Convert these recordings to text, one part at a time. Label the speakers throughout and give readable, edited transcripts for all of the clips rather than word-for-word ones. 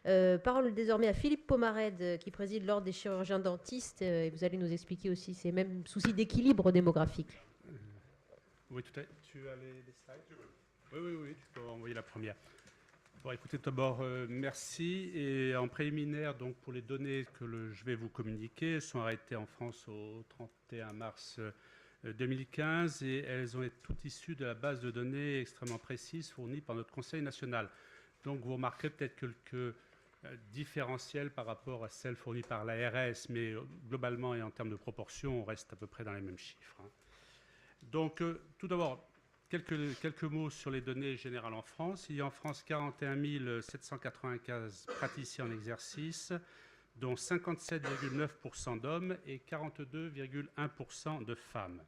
Speaker 1: Parole désormais à Philippe Pomarède, qui préside l'Ordre des chirurgiens dentistes. Et vous allez nous expliquer aussi ces mêmes soucis d'équilibre démographique.
Speaker 2: Oui, tout à fait. Tu as les slides? Oui, tu peux envoyer la première. Bon, écoutez, d'abord, merci. Et en préliminaire, donc, pour les données que je vais vous communiquer, elles sont arrêtées en France au 31 mars 2015 et elles ont été toutes issues de la base de données extrêmement précise fournie par notre Conseil national. Donc, vous remarquez peut-être quelques différentiels par rapport à celles fournies par l'ARS, mais globalement et en termes de proportion, on reste à peu près dans les mêmes chiffres. Donc, tout d'abord, quelques mots sur les données générales en France. Il y a en France 41 795 praticiens en exercice, dont 57,9% d'hommes et 42,1% de femmes.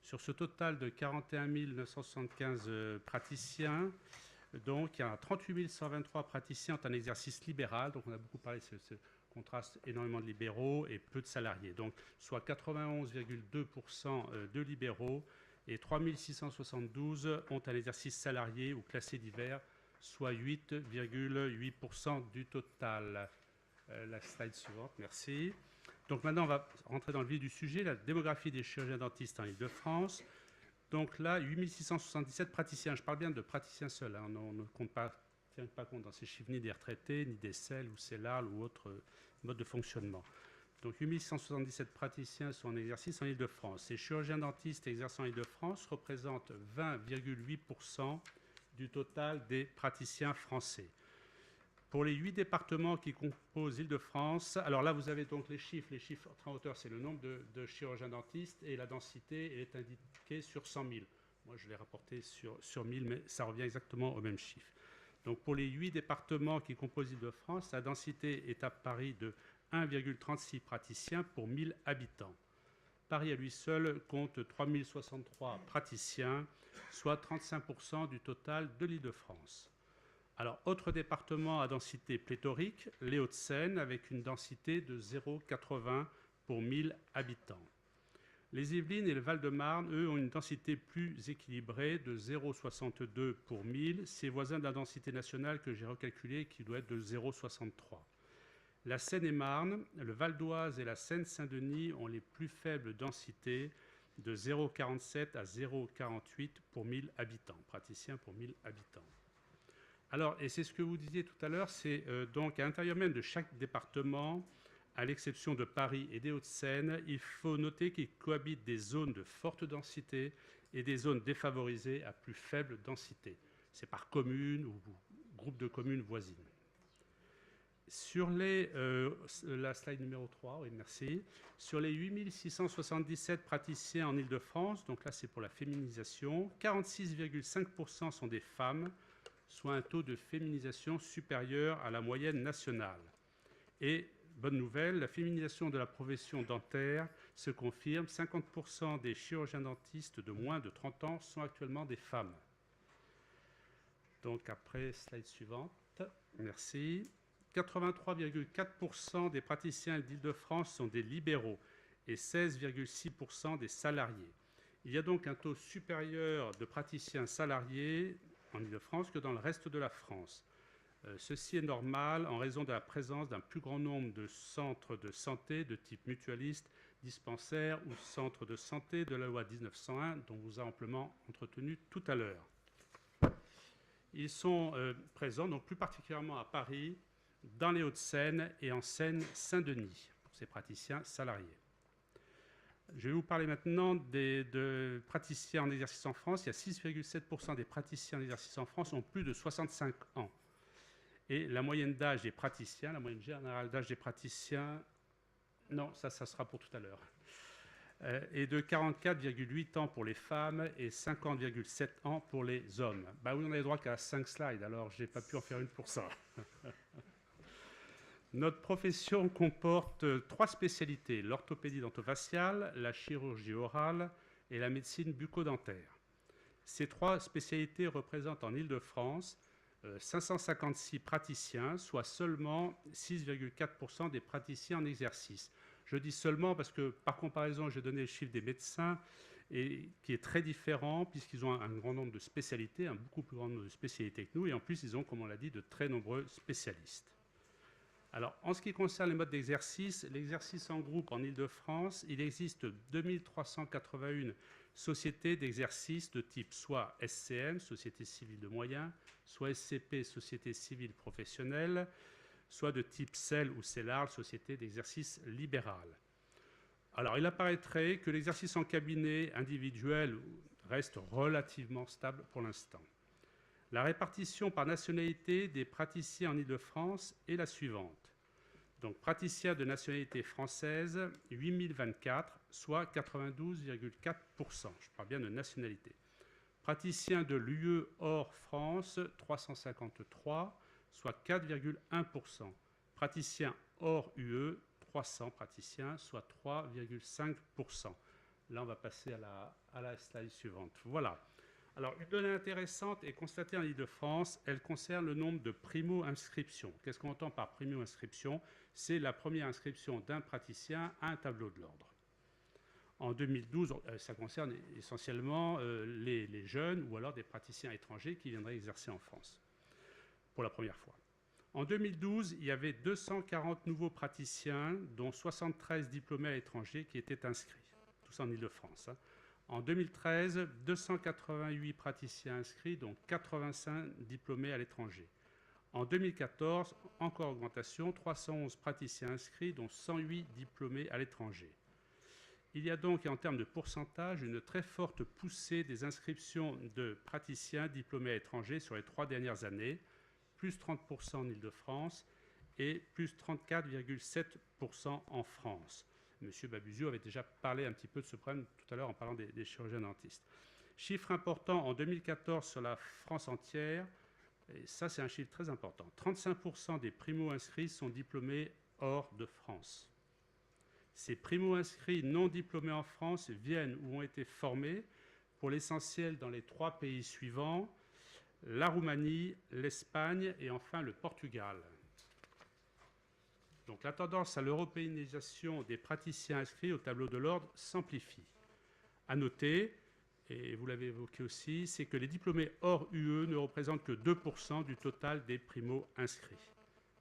Speaker 2: Sur ce total de 41 975 praticiens, donc il y a 38 123 praticiens en exercice libéral, donc on a beaucoup parlé de ce contraste énormément de libéraux et peu de salariés, donc soit 91,2% de libéraux et 3 672 ont un exercice salarié ou classé divers, soit 8,8% du total. La slide suivante, merci. Donc maintenant, on va rentrer dans le vif du sujet, la démographie des chirurgiens dentistes en Île-de-France. Donc là, 8677 praticiens. Je parle bien de praticiens seuls. Hein. On ne tient pas compte dans ces chiffres ni des retraités, ni des CEL ou CELAL ou autres modes de fonctionnement. Donc 8677 praticiens sont en exercice en Île-de-France. Les chirurgiens dentistes exerçant en Île-de-France représentent 20,8% du total des praticiens français. Pour les 8 départements qui composent l'Île-de-France, alors là vous avez donc les chiffres en hauteur c'est le nombre de chirurgiens dentistes et la densité est indiquée sur 100 000. Moi je l'ai rapporté sur 1000 mais ça revient exactement au même chiffre. Donc pour les 8 départements qui composent l'Île-de-France, la densité est à Paris de 1,36 praticiens pour 1000 habitants. Paris à lui seul compte 3063 praticiens, soit 35% du total de l'Île-de-France. Alors, autre département à densité pléthorique, les Hauts-de-Seine, avec une densité de 0,80 pour 1000 habitants. Les Yvelines et le Val-de-Marne, eux, ont une densité plus équilibrée de 0,62 pour 1000. C'est voisin de la densité nationale que j'ai recalculée, qui doit être de 0,63. La Seine-et-Marne, le Val d'Oise et la Seine-Saint-Denis ont les plus faibles densités de 0,47 à 0,48 pour 1000 habitants, praticiens pour 1000 habitants. Alors, et c'est ce que vous disiez tout à l'heure, c'est donc à l'intérieur même de chaque département, à l'exception de Paris et des Hauts-de-Seine, il faut noter qu'il cohabite des zones de forte densité et des zones défavorisées à plus faible densité. C'est par commune ou groupe de communes voisines. Sur la slide numéro 3, oui, merci. Sur les 8677 praticiens en Île-de-France, donc là c'est pour la féminisation, 46,5% sont des femmes, soit un taux de féminisation supérieur à la moyenne nationale. Et, bonne nouvelle, la féminisation de la profession dentaire se confirme. 50% des chirurgiens dentistes de moins de 30 ans sont actuellement des femmes. Donc après, slide suivante. Merci. 83,4% des praticiens d'Île-de-France sont des libéraux et 16,6% des salariés. Il y a donc un taux supérieur de praticiens salariés en Île-de-France que dans le reste de la France. Ceci est normal en raison de la présence d'un plus grand nombre de centres de santé de type mutualiste, dispensaires ou centres de santé de la loi 1901 dont vous avez amplement entretenu tout à l'heure. Ils sont présents donc plus particulièrement à Paris, dans les Hauts-de-Seine et en Seine-Saint-Denis pour ces praticiens salariés. Je vais vous parler maintenant de praticiens en exercice en France. Il y a 6,7% des praticiens en exercice en France ont plus de 65 ans. Et la moyenne d'âge des praticiens, la moyenne générale d'âge des praticiens, non, ça sera pour tout à l'heure, est de 44,8 ans pour les femmes et 50,7 ans pour les hommes. Bah oui, on n'avait droit qu'à 5 slides, alors je n'ai pas pu en faire une pour ça. Notre profession comporte 3 spécialités, l'orthopédie dentofaciale, la chirurgie orale et la médecine bucco-dentaire. Ces 3 spécialités représentent en Île-de-France 556 praticiens, soit seulement 6,4% des praticiens en exercice. Je dis seulement parce que, par comparaison, j'ai donné le chiffre des médecins, et qui est très différent, puisqu'ils ont un grand nombre de spécialités, un beaucoup plus grand nombre de spécialités que nous, et en plus, ils ont, comme on l'a dit, de très nombreux spécialistes. Alors, en ce qui concerne les modes d'exercice, l'exercice en groupe en Île-de-France, il existe 2381 sociétés d'exercice de type soit SCM, Société civile de moyens, soit SCP, Société civile professionnelle, soit de type CEL ou CELAR, Société d'exercice libéral. Alors, il apparaîtrait que l'exercice en cabinet individuel reste relativement stable pour l'instant. La répartition par nationalité des praticiens en Île-de-France est la suivante. Donc, praticiens de nationalité française, 8024, soit 92,4%. Je parle bien de nationalité. Praticiens de l'UE hors France, 353, soit 4,1%. Praticiens hors UE, 300 praticiens, soit 3,5%. Là, on va passer à la slide suivante. Voilà. Alors, une donnée intéressante est constatée en Île-de-France. Elle concerne le nombre de primo-inscriptions. Qu'est-ce qu'on entend par primo-inscription? C'est la première inscription d'un praticien à un tableau de l'ordre. En 2012, ça concerne essentiellement les jeunes ou alors des praticiens étrangers qui viendraient exercer en France pour la première fois. En 2012, il y avait 240 nouveaux praticiens, dont 73 diplômés à l'étranger qui étaient inscrits, tous en Île-de-France. En 2013, 288 praticiens inscrits, dont 85 diplômés à l'étranger. En 2014, encore augmentation, 311 praticiens inscrits, dont 108 diplômés à l'étranger. Il y a donc, en termes de pourcentage, une très forte poussée des inscriptions de praticiens diplômés à l'étranger sur les 3 dernières années, plus 30% en Île-de-France et plus 34,7% en France. M. Babuzio avait déjà parlé un petit peu de ce problème tout à l'heure en parlant des chirurgiens dentistes. Chiffre important en 2014 sur la France entière, et ça c'est un chiffre très important, 35% des primo-inscrits sont diplômés hors de France. Ces primo-inscrits non diplômés en France viennent ou ont été formés pour l'essentiel dans les 3 pays suivants, la Roumanie, l'Espagne et enfin le Portugal. Donc la tendance à l'européanisation des praticiens inscrits au tableau de l'ordre s'amplifie. À noter, et vous l'avez évoqué aussi, c'est que les diplômés hors UE ne représentent que 2% du total des primo-inscrits.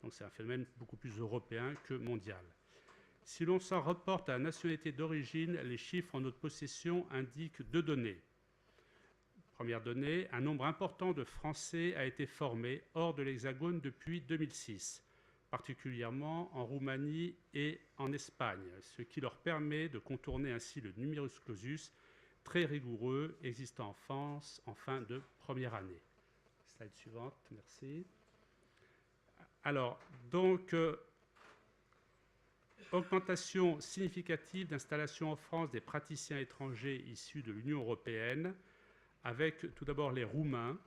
Speaker 2: Donc c'est un phénomène beaucoup plus européen que mondial. Si l'on s'en reporte à la nationalité d'origine, les chiffres en notre possession indiquent 2 données. Première donnée, un nombre important de Français a été formé hors de l'Hexagone depuis 2006. Particulièrement en Roumanie et en Espagne, ce qui leur permet de contourner ainsi le numerus clausus très rigoureux existant en France en fin de première année. Slide suivante, merci. Alors, donc, augmentation significative d'installation en France des praticiens étrangers issus de l'Union européenne, avec tout d'abord les Roumains,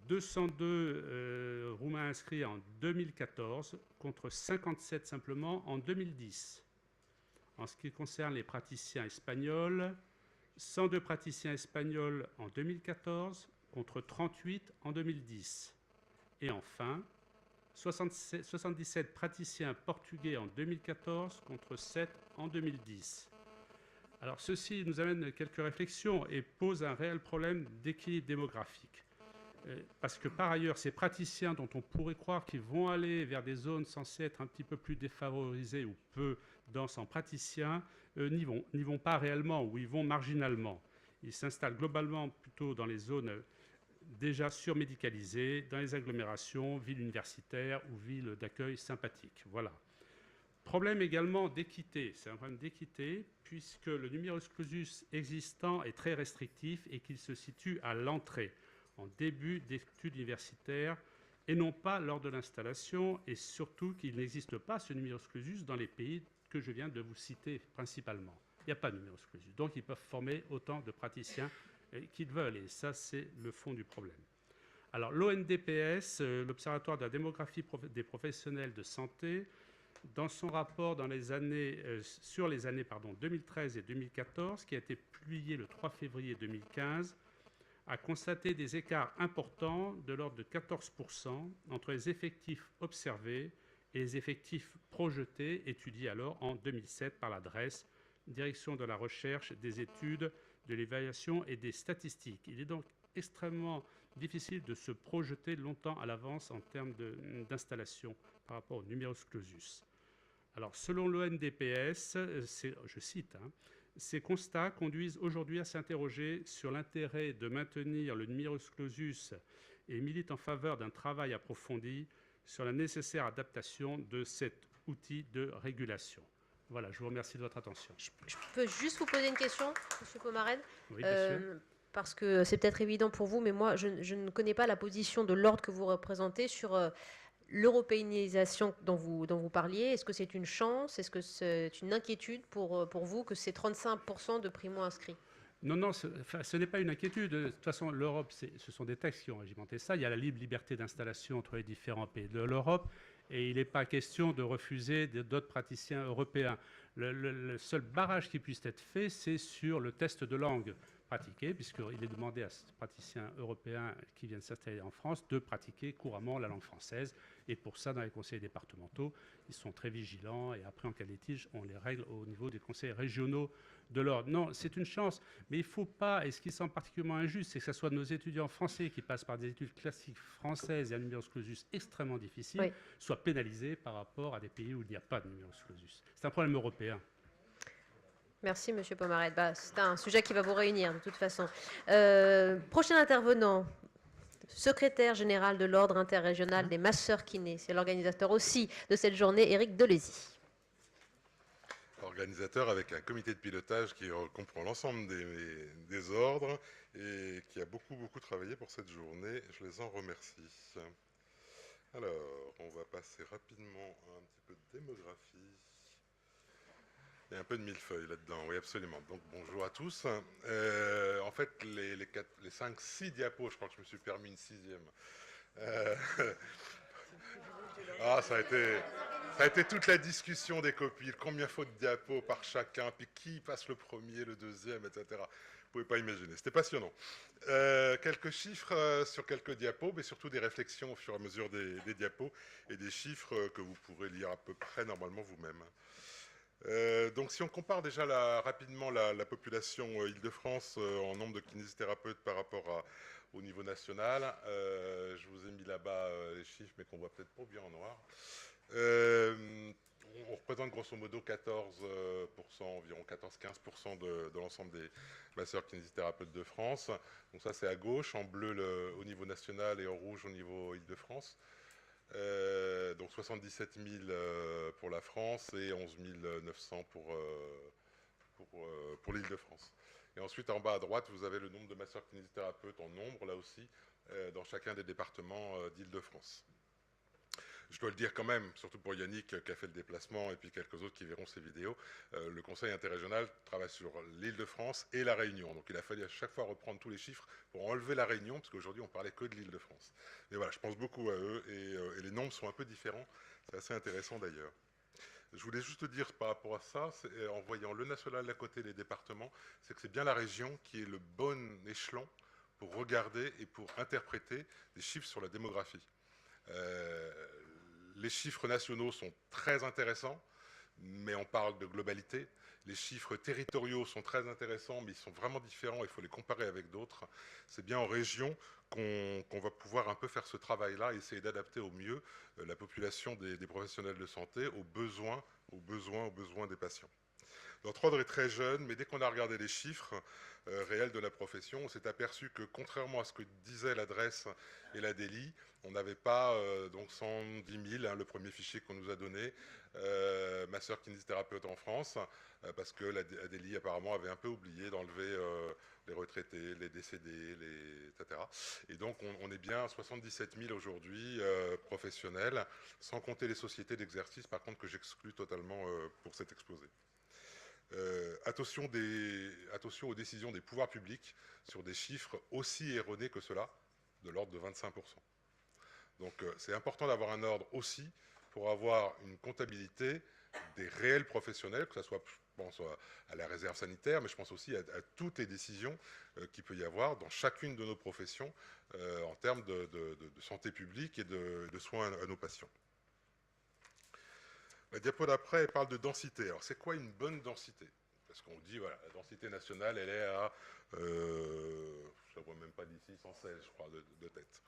Speaker 2: 202 Roumains inscrits en 2014 contre 57 simplement en 2010. En ce qui concerne les praticiens espagnols, 102 praticiens espagnols en 2014 contre 38 en 2010. Et enfin, 77 praticiens portugais en 2014 contre 7 en 2010. Alors ceci nous amène à quelques réflexions et pose un réel problème d'équilibre démographique. Parce que par ailleurs, ces praticiens dont on pourrait croire qu'ils vont aller vers des zones censées être un petit peu plus défavorisées ou peu denses en praticiens, n'y vont pas réellement ou ils vont marginalement. Ils s'installent globalement plutôt dans les zones déjà surmédicalisées, dans les agglomérations, villes universitaires ou villes d'accueil sympathiques. Voilà. Problème également d'équité. C'est un problème d'équité puisque le numerus clausus existant est très restrictif et qu'il se situe à l'entrée, en début d'études universitaires et non pas lors de l'installation, et surtout qu'il n'existe pas ce numerus clausus dans les pays que je viens de vous citer principalement. Il n'y a pas de numerus clausus. Donc ils peuvent former autant de praticiens qu'ils veulent, et ça c'est le fond du problème. Alors l'ONDPS, l'Observatoire de la démographie des professionnels de santé, dans son rapport sur les années 2013 et 2014, qui a été publié le 3 février 2015, a constaté des écarts importants de l'ordre de 14% entre les effectifs observés et les effectifs projetés, étudiés alors en 2007 par la DRES, Direction de la recherche, des études, de l'évaluation et des statistiques. Il est donc extrêmement difficile de se projeter longtemps à l'avance en termes d'installation par rapport au numerus clausus. Alors, selon l'ONDPS, je cite, hein, ces constats conduisent aujourd'hui à s'interroger sur l'intérêt de maintenir le numerus clausus et militent en faveur d'un travail approfondi sur la nécessaire adaptation de cet outil de régulation. Voilà, je vous remercie de votre attention.
Speaker 1: Je peux juste vous poser une question, M. Pomarède?
Speaker 2: Oui, bien sûr.
Speaker 1: Parce que c'est peut-être évident pour vous, mais moi, je ne connais pas la position de l'ordre que vous représentez sur l'européanisation dont vous parliez. Est-ce que c'est une chance? Est-ce que c'est une inquiétude pour vous que c'est 35% de primo-inscrits?
Speaker 2: Non, non, ce n'est pas une inquiétude. De toute façon, l'Europe, ce sont des textes qui ont régimenté ça. Il y a la libre liberté d'installation entre les différents pays de l'Europe et il n'est pas question de refuser d'autres praticiens européens. Le seul barrage qui puisse être fait, c'est sur le test de langue pratiqué, puisqu'il est demandé à ces praticiens européens qui viennent s'installer en France de pratiquer couramment la langue française. Et pour ça, dans les conseils départementaux, ils sont très vigilants. Et après, en cas de litige, on les règle au niveau des conseils régionaux de l'ordre. Non, c'est une chance, mais il ne faut pas, et ce qui semble particulièrement injuste, c'est que ce soit nos étudiants français qui passent par des études classiques françaises et un numerus clausus extrêmement difficile,
Speaker 1: Oui.
Speaker 2: soient pénalisés par rapport à des pays où il n'y a pas de numerus clausus. C'est un problème européen.
Speaker 1: Merci, M. Pomarède. C'est un sujet qui va vous réunir, de toute façon. Prochain intervenant, secrétaire général de l'Ordre interrégional des masseurs kinés. C'est l'organisateur aussi de cette journée, Éric Delézy.
Speaker 3: Organisateur avec un comité de pilotage qui comprend l'ensemble des ordres et qui a beaucoup travaillé pour cette journée. Je les en remercie. Alors, on va passer rapidement à un petit peu de démographie. Il y a un peu de millefeuille là-dedans, oui, absolument. Donc, bonjour à tous. En fait, les 5-6 diapos, je crois que je me suis permis une 6e. Ça a été toute la discussion des copies, combien faut de diapos par chacun, puis qui passe le premier, le deuxième, etc. Vous ne pouvez pas imaginer, c'était passionnant. Quelques chiffres sur quelques diapos, mais surtout des réflexions au fur et à mesure des diapos, et des chiffres que vous pourrez lire à peu près normalement vous-même. Donc si on compare déjà rapidement la population Île-de-France en nombre de kinésithérapeutes par rapport au niveau national, je vous ai mis là-bas les chiffres, mais qu'on voit peut-être pas bien en noir. On représente grosso modo 14%, environ 14-15% de l'ensemble des masseurs kinésithérapeutes de France. Donc ça c'est à gauche, en bleu au niveau national et en rouge au niveau Île-de-France. Donc 77 000 pour la France et 11 900 pour l'Île-de-France. Et ensuite, en bas à droite, vous avez le nombre de masseurs kinésithérapeutes en nombre, là aussi, dans chacun des départements d'Île-de-France. Je dois le dire quand même, surtout pour Yannick qui a fait le déplacement et puis quelques autres qui verront ces vidéos, le Conseil interrégional travaille sur l'Île-de-France et la Réunion. Donc il a fallu à chaque fois reprendre tous les chiffres pour enlever la Réunion, parce qu'aujourd'hui on parlait que de l'Île-de-France. Mais voilà, je pense beaucoup à eux et les nombres sont un peu différents. C'est assez intéressant d'ailleurs. Je voulais juste dire par rapport à ça, en voyant le national à côté des départements, c'est que c'est bien la région qui est le bon échelon pour regarder et pour interpréter des chiffres sur la démographie. Les chiffres nationaux sont très intéressants, mais on parle de globalité. Les chiffres territoriaux sont très intéressants, mais ils sont vraiment différents, il faut les comparer avec d'autres. C'est bien en région qu'on va pouvoir un peu faire ce travail-là, essayer d'adapter au mieux la population des professionnels de santé aux besoins des patients. Notre ordre est très jeune, mais dès qu'on a regardé les chiffres réels de la profession, on s'est aperçu que, contrairement à ce que disait l'adresse et la DELI, on n'avait pas donc 110 000, le premier fichier qu'on nous a donné, masseurs kinésithérapeutes en France, parce que la DELI apparemment avait un peu oublié d'enlever les retraités, les décédés, etc. Et donc on est bien à 77 000 aujourd'hui professionnels, sans compter les sociétés d'exercice, par contre, que j'exclus totalement pour cet exposé. Attention aux décisions des pouvoirs publics sur des chiffres aussi erronés que cela, de l'ordre de 25%. Donc c'est important d'avoir un ordre aussi pour avoir une comptabilité des réels professionnels, que ce soit, je pense à la réserve sanitaire, mais je pense aussi à toutes les décisions qu'il peut y avoir dans chacune de nos professions en termes de santé publique et de soins à nos patients. La diapo d'après, elle parle de densité. Alors, c'est quoi une bonne densité? Parce qu'on dit, voilà, la densité nationale, elle est à, je ne vois même pas d'ici, 116, je crois, de tête.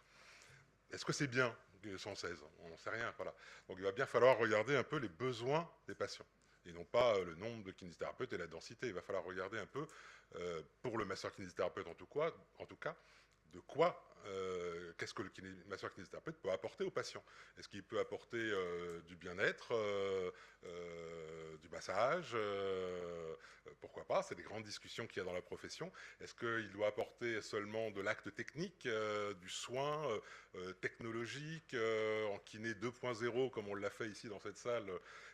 Speaker 3: Est-ce que c'est bien 116? On n'en sait rien, voilà. Donc il va bien falloir regarder un peu les besoins des patients, et non pas le nombre de kinésithérapeutes et la densité. Il va falloir regarder un peu, pour le masseur kinésithérapeute en tout cas, de quoi, qu'est-ce que le masseur kinésithérapeute peut apporter aux patients. Est-ce qu'il peut apporter du bien-être, du massage, pourquoi pas, c'est des grandes discussions qu'il y a dans la profession. Est-ce qu'il doit apporter seulement de l'acte technique, du soin technologique, en kiné 2.0, comme on l'a fait ici dans cette salle,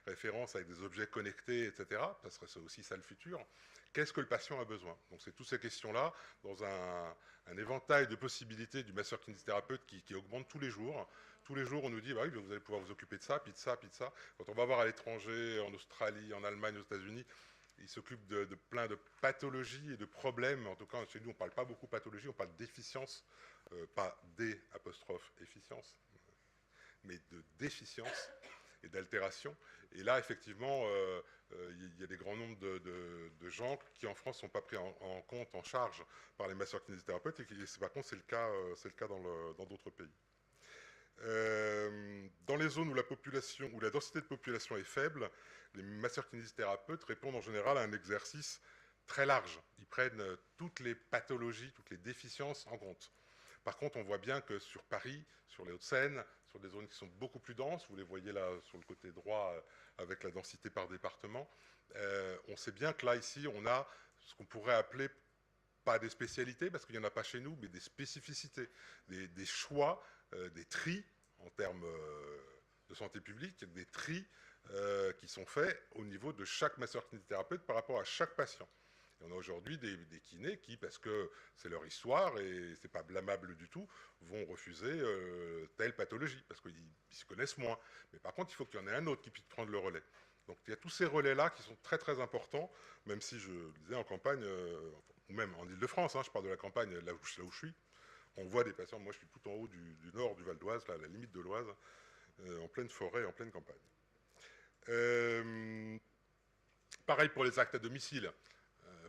Speaker 3: référence avec des objets connectés, etc. Ça serait aussi ça le futur. Qu'est-ce que le patient a besoin? Donc c'est toutes ces questions-là, dans un éventail de possibilités du masseur kinésithérapeute qui augmente tous les jours. Tous les jours, on nous dit, bah oui, vous allez pouvoir vous occuper de ça, puis de ça, puis de ça. Quand on va voir à l'étranger, en Australie, en Allemagne, aux États-Unis, ils s'occupent de plein de pathologies et de problèmes. En tout cas, chez nous, on ne parle pas beaucoup de pathologie, on parle d'efficience, pas efficience, mais de déficience et d'altération. Et là, effectivement, il y a des grands nombres de gens qui, en France, ne sont pas pris en compte, en charge par les masseurs kinésithérapeutes, et par contre, c'est le cas dans d'autres pays. Dans les zones où la densité de population est faible, les masseurs kinésithérapeutes répondent en général à un exercice très large. Ils prennent toutes les pathologies, toutes les déficiences en compte. Par contre, on voit bien que sur Paris, sur les Hauts-de-Seine, sur des zones qui sont beaucoup plus denses, vous les voyez là sur le côté droit avec la densité par département, on sait bien que là, ici, on a ce qu'on pourrait appeler, pas des spécialités, parce qu'il n'y en a pas chez nous, mais des spécificités, des choix, des tris en termes de santé publique, des tris qui sont faits au niveau de chaque masseur-kinésithérapeute par rapport à chaque patient. Et on a aujourd'hui des kinés qui, parce que c'est leur histoire et c'est pas blâmable du tout, vont refuser telle pathologie parce qu'ils se connaissent moins. Mais par contre, il faut qu'il y en ait un autre qui puisse prendre le relais. Donc il y a tous ces relais-là qui sont très très importants, même si je le disais en campagne, ou même en Ile-de-France, hein, je parle de la campagne là où je suis, on voit des patients, moi je suis tout en haut du nord du Val d'Oise, là, à la limite de l'Oise, en pleine forêt, en pleine campagne. Pareil pour les actes à domicile.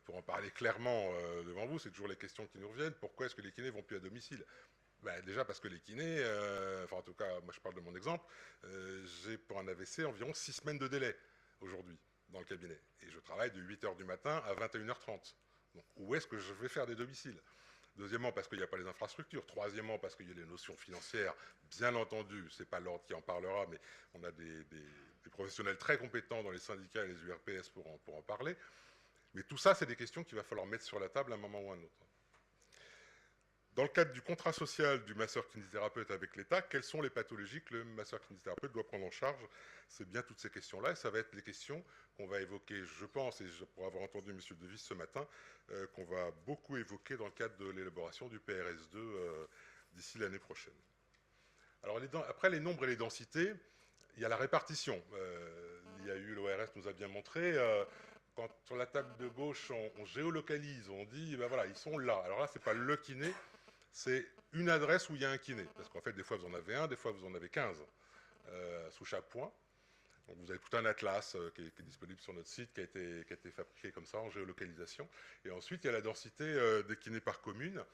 Speaker 3: Pour en parler clairement devant vous, c'est toujours les questions qui nous reviennent. Pourquoi est-ce que les kinés vont plus à domicile? Déjà parce que les kinés, enfin en tout cas, moi je parle de mon exemple, j'ai pour un AVC environ 6 semaines de délai aujourd'hui dans le cabinet. Et je travaille de 8h du matin à 21h30. Donc où est-ce que je vais faire des domiciles? Deuxièmement, parce qu'il n'y a pas les infrastructures. Troisièmement, parce qu'il y a les notions financières. Bien entendu, ce n'est pas l'ordre qui en parlera, mais on a des professionnels très compétents dans les syndicats et les URPS pour en parler. Mais tout ça, c'est des questions qu'il va falloir mettre sur la table à un moment ou à un autre. Dans le cadre du contrat social du masseur-kinésithérapeute avec l'État, quelles sont les pathologies que le masseur-kinésithérapeute doit prendre en charge? C'est bien toutes ces questions-là, et ça va être les questions qu'on va évoquer, je pense, et pour avoir entendu M. Devis ce matin, qu'on va beaucoup évoquer dans le cadre de l'élaboration du PRS2 d'ici l'année prochaine. Alors, après les nombres et les densités, il y a la répartition. L'ORS nous a bien montré... quand sur la table de gauche, on géolocalise, on dit, ben voilà, ils sont là. Alors là, ce n'est pas le kiné, c'est une adresse où il y a un kiné. Parce qu'en fait, des fois, vous en avez un, des fois, vous en avez 15 sous chaque point. Donc, vous avez tout un atlas qui est disponible sur notre site, qui a été fabriqué comme ça, en géolocalisation. Et ensuite, il y a la densité des kinés par commune.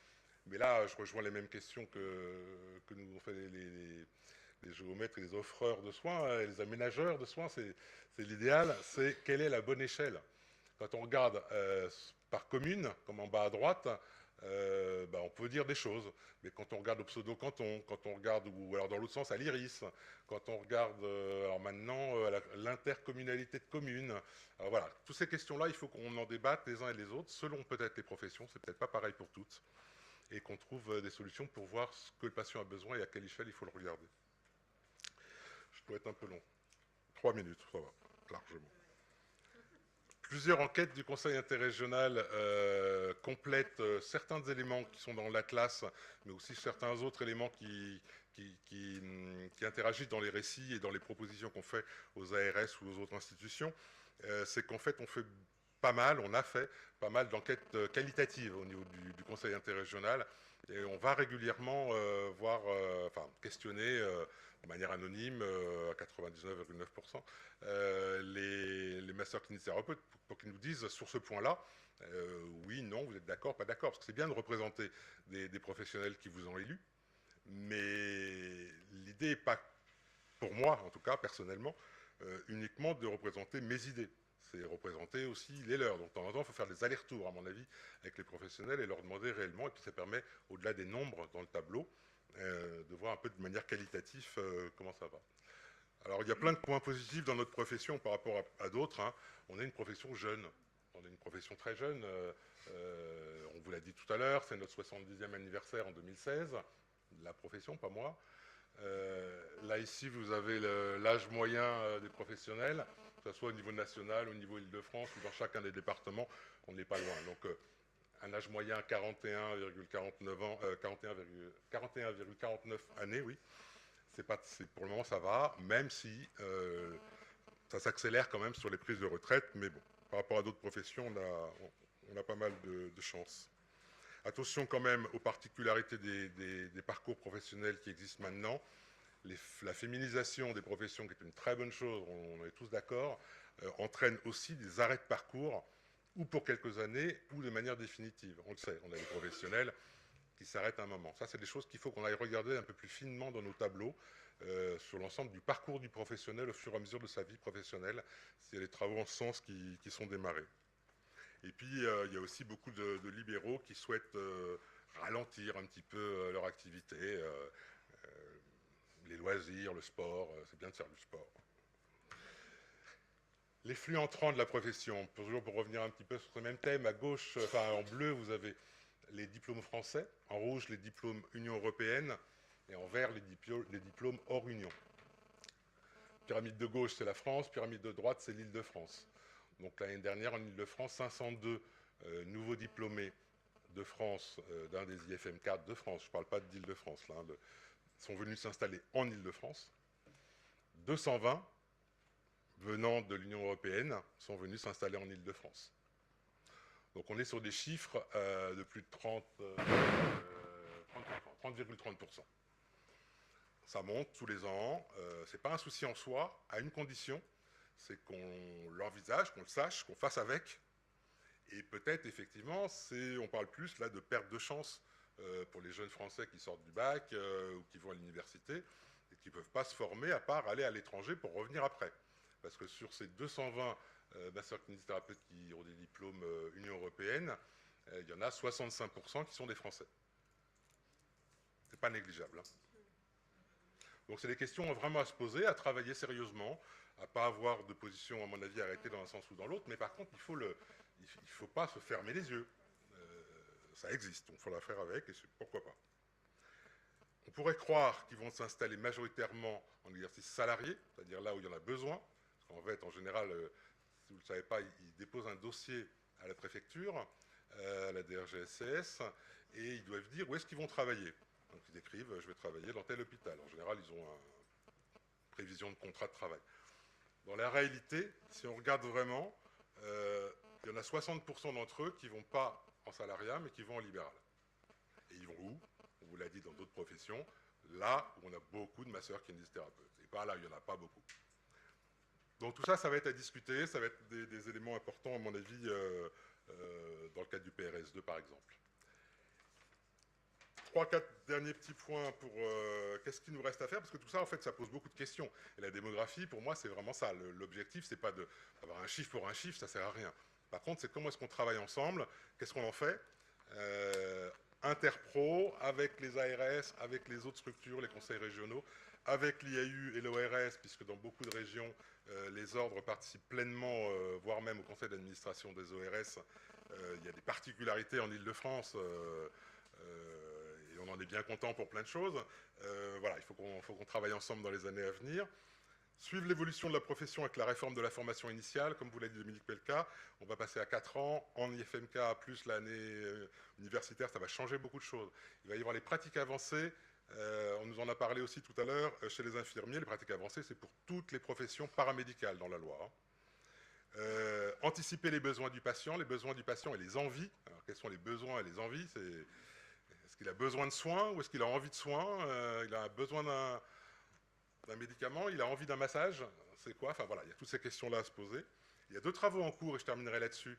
Speaker 3: Mais là, je rejoins les mêmes questions que nous ont fait les géomètres et les offreurs de soins, les aménageurs de soins. C'est l'idéal, c'est quelle est la bonne échelle. Quand on regarde par commune, comme en bas à droite, on peut dire des choses. Mais quand on regarde au pseudo-canton, quand on regarde, ou alors dans l'autre sens, à l'IRIS, quand on regarde alors maintenant l'intercommunalité de communes, alors voilà, toutes ces questions-là, il faut qu'on en débatte les uns et les autres, selon peut-être les professions, c'est peut-être pas pareil pour toutes, et qu'on trouve des solutions pour voir ce que le patient a besoin et à quelle échelle il faut le regarder. Je dois être un peu long. 3 minutes, ça va, largement. Plusieurs enquêtes du Conseil interrégional complètent certains éléments qui sont dans l'Atlas, mais aussi certains autres éléments qui interagissent dans les récits et dans les propositions qu'on fait aux ARS ou aux autres institutions. C'est qu'en fait, on a fait pas mal d'enquêtes qualitatives au niveau du Conseil interrégional, Et on va régulièrement questionner de manière anonyme, à 99,9%, les master kinésithérapeutes pour qu'ils nous disent sur ce point-là, oui, non, vous êtes d'accord, pas d'accord. Parce que c'est bien de représenter des professionnels qui vous ont élu, mais l'idée n'est pas, pour moi en tout cas, personnellement, uniquement de représenter mes idées. C'est représenter aussi les leurs. Donc de temps en temps, il faut faire des allers-retours, à mon avis, avec les professionnels et leur demander réellement. Et puis ça permet, au-delà des nombres dans le tableau, de voir un peu de manière qualitative comment ça va. Alors il y a plein de points positifs dans notre profession par rapport à d'autres. Hein. On est une profession jeune. On est une profession très jeune. On vous l'a dit tout à l'heure, c'est notre 70e anniversaire en 2016. La profession, pas moi. Là, ici, vous avez l'âge moyen des professionnels, que ce soit au niveau national, au niveau Île-de-France ou dans chacun des départements, on n'est pas loin. Donc, un âge moyen 41,49 ans, 41,49 années, oui. Pour le moment, ça va, même si ça s'accélère quand même sur les prises de retraite. Mais bon, par rapport à d'autres professions, on a pas mal de chance. Attention quand même aux particularités des parcours professionnels qui existent maintenant. La féminisation des professions, qui est une très bonne chose, on est tous d'accord, entraîne aussi des arrêts de parcours, ou pour quelques années, ou de manière définitive. On le sait, on a des professionnels qui s'arrêtent un moment. Ça, c'est des choses qu'il faut qu'on aille regarder un peu plus finement dans nos tableaux, sur l'ensemble du parcours du professionnel au fur et à mesure de sa vie professionnelle. C'est les travaux en ce sens qui sont démarrés. Et puis, il y a aussi beaucoup de libéraux qui souhaitent ralentir un petit peu leur activité, les loisirs, le sport, c'est bien de faire du sport. Les flux entrants de la profession, toujours pour revenir un petit peu sur ce même thème, à gauche, enfin en bleu, vous avez les diplômes français, en rouge, les diplômes Union européenne, et en vert, les diplômes hors Union. Pyramide de gauche, c'est la France, pyramide de droite, c'est l'Île-de-France. Donc l'année dernière, en Île-de-France, 502 nouveaux diplômés de France, d'un des IFM 4 de France, je ne parle pas d'Île-de-France, là, sont venus s'installer en Île-de-France. 220 venant de l'Union européenne sont venus s'installer en Île-de-France. Donc on est sur des chiffres de plus de 30,30%. Ça monte tous les ans, ce n'est pas un souci en soi, à une condition, c'est qu'on l'envisage, qu'on le sache, qu'on fasse avec. Et peut-être, effectivement, on parle plus là de perte de chance pour les jeunes Français qui sortent du bac ou qui vont à l'université et qui ne peuvent pas se former à part aller à l'étranger pour revenir après. Parce que sur ces 220 master kinésithérapeutes qui ont des diplômes Union européenne, il y en a 65% qui sont des Français. Ce n'est pas négligeable. Hein. Donc c'est des questions vraiment à se poser, à travailler sérieusement, à ne pas avoir de position, à mon avis, arrêtée dans un sens ou dans l'autre, mais par contre, il ne faut pas se fermer les yeux. Ça existe, donc il faut la faire avec, et pourquoi pas. On pourrait croire qu'ils vont s'installer majoritairement en exercice salarié, c'est-à-dire là où il y en a besoin, parce qu'en fait, en général, si vous ne le savez pas, ils déposent un dossier à la préfecture, à la DRGSCS, et ils doivent dire où est-ce qu'ils vont travailler. Donc ils écrivent, je vais travailler dans tel hôpital. En général, ils ont une prévision de contrat de travail. Dans la réalité, si on regarde vraiment, il y en a 60% d'entre eux qui ne vont pas en salariat, mais qui vont en libéral. Et ils vont où? On vous l'a dit dans d'autres professions, là où on a beaucoup de masseurs kinésithérapeutes. Et pas là où il n'y en a pas beaucoup. Donc tout ça, ça va être à discuter, ça va être des éléments importants, à mon avis, dans le cadre du PRS2, par exemple. 3-4 derniers petits points pour qu'est-ce qu'il nous reste à faire, parce que tout ça, en fait, ça pose beaucoup de questions. Et la démographie, pour moi, c'est vraiment ça. L'objectif, c'est pas d'avoir un chiffre pour un chiffre, ça sert à rien. Par contre, c'est comment est-ce qu'on travaille ensemble, qu'est-ce qu'on en fait, interpro, avec les ARS, avec les autres structures, les conseils régionaux, avec l'IAU et l'ORS, puisque dans beaucoup de régions, les ordres participent pleinement, voire même au conseil d'administration des ORS. Il y a des particularités en Île-de-France, et on en est bien content pour plein de choses. Voilà, il faut qu'on travaille ensemble dans les années à venir. Suivre l'évolution de la profession avec la réforme de la formation initiale, comme vous l'a dit Dominique Pelka, on va passer à 4 ans, en IFMK plus l'année universitaire, ça va changer beaucoup de choses. Il va y avoir les pratiques avancées, on nous en a parlé aussi tout à l'heure, chez les infirmiers, les pratiques avancées, c'est pour toutes les professions paramédicales dans la loi. Anticiper les besoins du patient et les envies. Alors, quels sont les besoins et les envies? Est-ce qu'il a besoin de soins ou est-ce qu'il a envie de soins? Il a besoin d'un médicament? Il a envie d'un massage? C'est quoi? Enfin voilà, il y a toutes ces questions-là à se poser. Il y a 2 travaux en cours, et je terminerai là-dessus,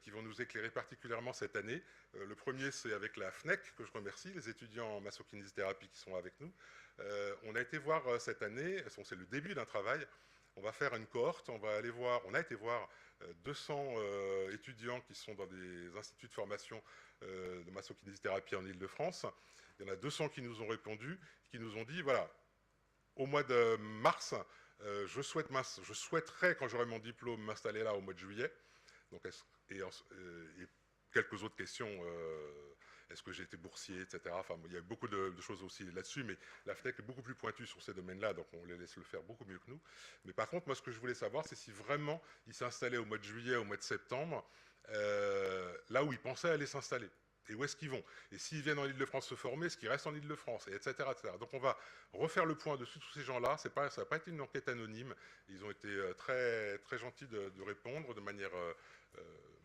Speaker 3: qui vont nous éclairer particulièrement cette année. Le premier, c'est avec la FNEC, que je remercie, les étudiants en massokinésithérapie qui sont avec nous. On a été voir cette année, c'est le début d'un travail, on va faire une cohorte, on a été voir 200 étudiants qui sont dans des instituts de formation de massokinésithérapie en Île-de-France. Il y en a 200 qui nous ont répondu, qui nous ont dit, voilà, au mois de mars, je souhaiterais, quand j'aurai mon diplôme, m'installer là au mois de juillet. Donc, et quelques autres questions, est-ce que j'ai été boursier, etc. Enfin, il y a beaucoup de choses aussi là-dessus, mais la FNEC est beaucoup plus pointue sur ces domaines-là, donc on les laisse le faire beaucoup mieux que nous. Mais par contre, moi, ce que je voulais savoir, c'est si vraiment ils s'installaient au mois de juillet, au mois de septembre, là où ils pensaient aller s'installer. Et où est-ce qu'ils vont? Et s'ils viennent en Île-de-France se former, est-ce qu'ils restent en Île-de-France, etc., etc. Donc on va refaire le point dessus tous ces gens-là. Ça n'a pas été une enquête anonyme. Ils ont été très, très gentils de répondre de manière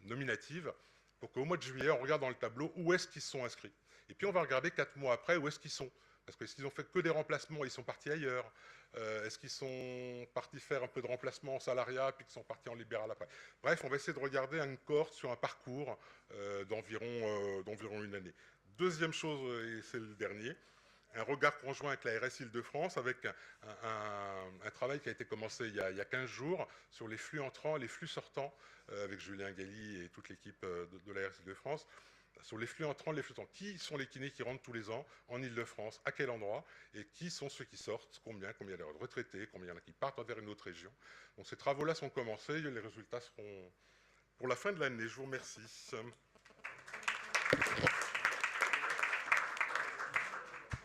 Speaker 3: nominative, pour qu'au mois de juillet, on regarde dans le tableau où est-ce qu'ils sont inscrits. Et puis on va regarder 4 mois après où est-ce qu'ils sont. Parce que s'ils ont fait que des remplacements, ils sont partis ailleurs. Est-ce qu'ils sont partis faire un peu de remplacement en salariat, puis qu'ils sont partis en libéral après? Bref, on va essayer de regarder une cohorte sur un parcours d'environ une année. Deuxième chose, et c'est le dernier, un regard conjoint avec la RS Île-de-France, avec un travail qui a été commencé il y a 15 jours sur les flux entrants et les flux sortants, avec Julien Galli et toute l'équipe de la RS Île-de-France. Sur les flux entrants, les flux sortants. Qui sont les kinés qui rentrent tous les ans en Île-de-France? À quel endroit? Et qui sont ceux qui sortent? Combien il y a de retraités? Combien il y en a qui partent vers une autre région? Donc ces travaux-là sont commencés. Les résultats seront pour la fin de l'année. Je vous remercie.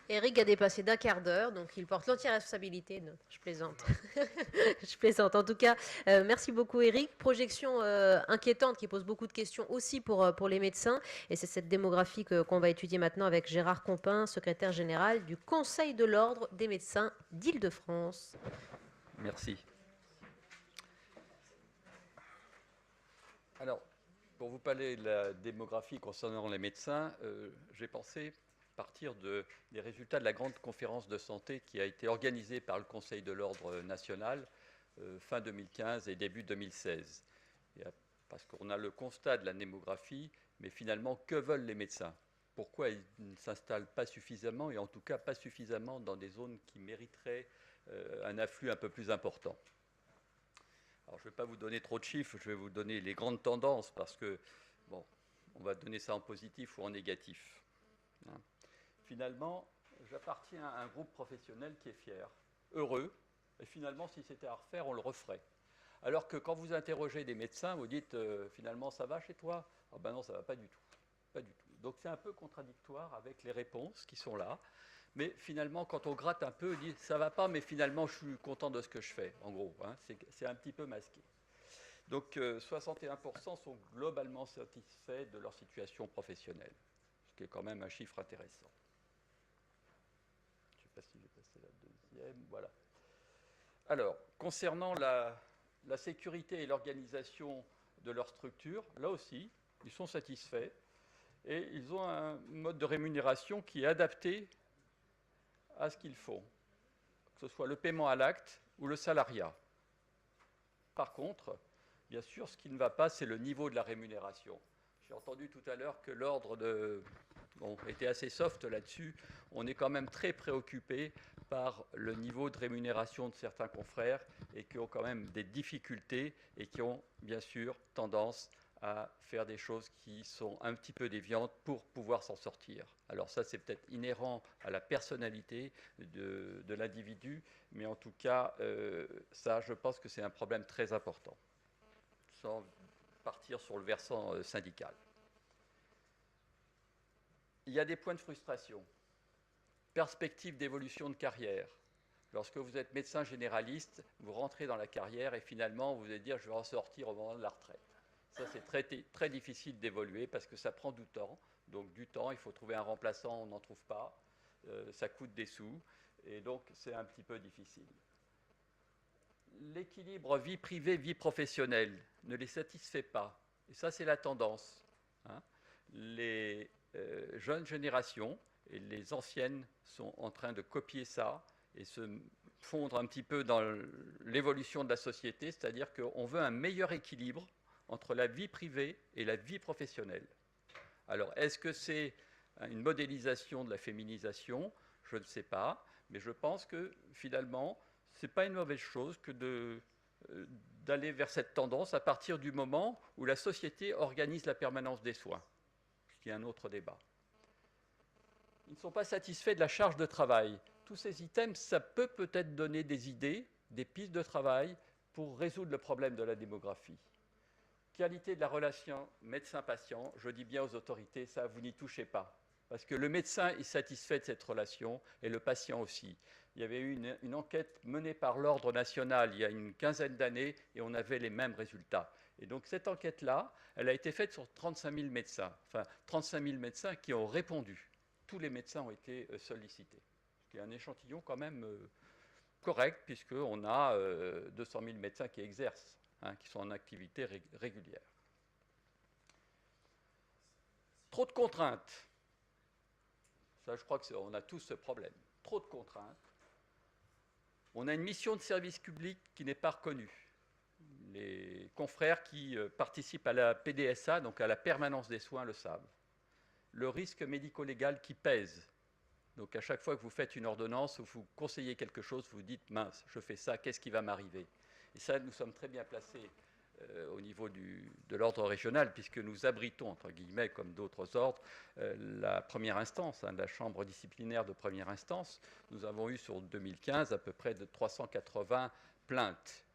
Speaker 1: Eric a dépassé d'un quart d'heure, donc il porte l'entière responsabilité. Non, je plaisante. Je plaisante. En tout cas, merci beaucoup Eric. Projection inquiétante qui pose beaucoup de questions aussi pour les médecins. Et c'est cette démographie qu'on va étudier maintenant avec Gérard Compin, secrétaire général du Conseil de l'Ordre des médecins d'Île-de-France.
Speaker 4: Merci. Alors, pour vous parler de la démographie concernant les médecins, j'ai pensé partir des résultats de la grande conférence de santé qui a été organisée par le Conseil de l'Ordre national fin 2015 et début 2016. Parce qu'on a le constat de la démographie, mais finalement, que veulent les médecins? Pourquoi ils ne s'installent pas suffisamment, et en tout cas pas suffisamment dans des zones qui mériteraient un afflux un peu plus important? Alors, je ne vais pas vous donner trop de chiffres, je vais vous donner les grandes tendances, parce que, bon, on va donner ça en positif ou en négatif. Hein. Finalement, j'appartiens à un groupe professionnel qui est fier, heureux, et finalement, si c'était à refaire, on le referait. Alors que quand vous interrogez des médecins, vous dites finalement, ça va chez toi? Ah ben non, ça ne va pas du tout. Pas du tout. Donc c'est un peu contradictoire avec les réponses qui sont là. Mais finalement, quand on gratte un peu, on dit ça ne va pas, mais finalement, je suis content de ce que je fais, en gros. Hein, c'est un petit peu masqué. Donc 61% sont globalement satisfaits de leur situation professionnelle, ce qui est quand même un chiffre intéressant. Je ne sais pas si j'ai passé la deuxième. Voilà. Alors, concernant la sécurité et l'organisation de leur structure, là aussi, ils sont satisfaits et ils ont un mode de rémunération qui est adapté à ce qu'ils font, que ce soit le paiement à l'acte ou le salariat. Par contre, bien sûr, ce qui ne va pas, c'est le niveau de la rémunération. J'ai entendu tout à l'heure que l'ordre était assez soft là-dessus. On est quand même très préoccupé par le niveau de rémunération de certains confrères et qui ont quand même des difficultés et qui ont bien sûr tendance à faire des choses qui sont un petit peu déviantes pour pouvoir s'en sortir. Alors ça, c'est peut-être inhérent à la personnalité de l'individu, mais en tout cas, ça, je pense que c'est un problème très important, sans partir sur le versant syndical. Il y a des points de frustration. Perspective d'évolution de carrière. Lorsque vous êtes médecin généraliste, vous rentrez dans la carrière et finalement, vous allez dire « je vais en sortir au moment de la retraite ». Ça, c'est très, très difficile d'évoluer parce que ça prend du temps. Donc du temps, il faut trouver un remplaçant, on n'en trouve pas. Ça coûte des sous et donc c'est un petit peu difficile. L'équilibre vie privée, vie professionnelle ne les satisfait pas. Et ça, c'est la tendance. Hein. Les jeunes générations, et les anciennes sont en train de copier ça et se fondre un petit peu dans l'évolution de la société, c'est-à-dire qu'on veut un meilleur équilibre entre la vie privée et la vie professionnelle. Alors, est-ce que c'est une modélisation de la féminisation? Je ne sais pas, mais je pense que finalement, ce n'est pas une mauvaise chose que d'aller vers cette tendance à partir du moment où la société organise la permanence des soins, ce qui est un autre débat. Ils ne sont pas satisfaits de la charge de travail. Tous ces items, ça peut peut-être donner des idées, des pistes de travail pour résoudre le problème de la démographie. Qualité de la relation médecin-patient, je dis bien aux autorités, ça, vous n'y touchez pas. Parce que le médecin est satisfait de cette relation et le patient aussi. Il y avait eu une enquête menée par l'Ordre national il y a une quinzaine d'années et on avait les mêmes résultats. Et donc cette enquête-là, elle a été faite sur 35 000 médecins. Enfin, 35 000 médecins qui ont répondu. Tous les médecins ont été sollicités. Ce qui est un échantillon quand même correct, puisqu'on a 200 000 médecins qui exercent, qui sont en activité régulière. Trop de contraintes. Ça, je crois qu'on a tous ce problème. Trop de contraintes. On a une mission de service public qui n'est pas reconnue. Les confrères qui participent à la PDSA, donc à la permanence des soins, le savent. Le risque médico-légal qui pèse. Donc à chaque fois que vous faites une ordonnance ou vous conseillez quelque chose, vous dites « mince, je fais ça, qu'est-ce qui va m'arriver ?» Et ça, nous sommes très bien placés au niveau de l'ordre régional, puisque nous abritons, entre guillemets, comme d'autres ordres, la première instance, la chambre disciplinaire de première instance. Nous avons eu sur 2015 à peu près de 380 plaintes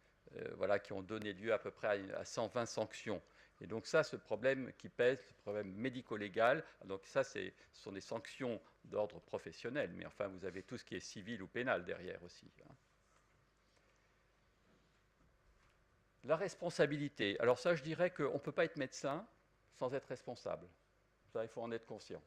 Speaker 4: voilà, qui ont donné lieu à peu près à 120 sanctions. Et donc ça, ce problème qui pèse, ce problème médico-légal, donc ça, ce sont des sanctions d'ordre professionnel, mais enfin, vous avez tout ce qui est civil ou pénal derrière aussi. La responsabilité. Alors ça, je dirais qu'on ne peut pas être médecin sans être responsable. Ça, il faut en être conscient.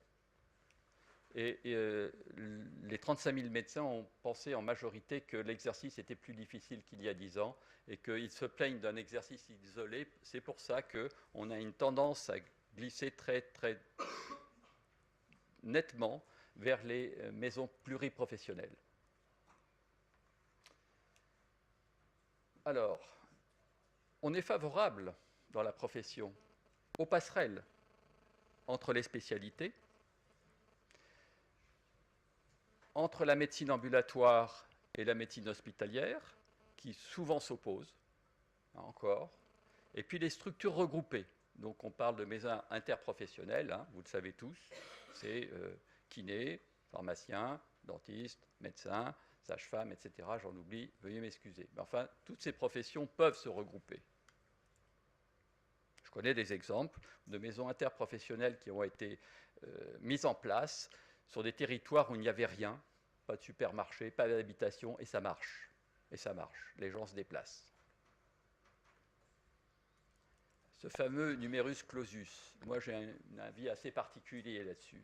Speaker 4: Et les 35 000 médecins ont pensé en majorité que l'exercice était plus difficile qu'il y a 10 ans et qu'ils se plaignent d'un exercice isolé. C'est pour ça qu'on a une tendance à glisser très, très nettement vers les maisons pluriprofessionnelles. Alors, on est favorable dans la profession aux passerelles entre les spécialités, entre la médecine ambulatoire et la médecine hospitalière, qui souvent s'opposent, encore, et puis les structures regroupées. Donc on parle de maisons interprofessionnelles, vous le savez tous, c'est kiné, pharmacien, dentiste, médecin, sage-femme, etc. J'en oublie, veuillez m'excuser. Mais enfin, toutes ces professions peuvent se regrouper. Je connais des exemples de maisons interprofessionnelles qui ont été mises en place sur des territoires où il n'y avait rien, pas de supermarché, pas d'habitation, et ça marche. Et ça marche, les gens se déplacent. Ce fameux numerus clausus, moi j'ai un avis assez particulier là-dessus.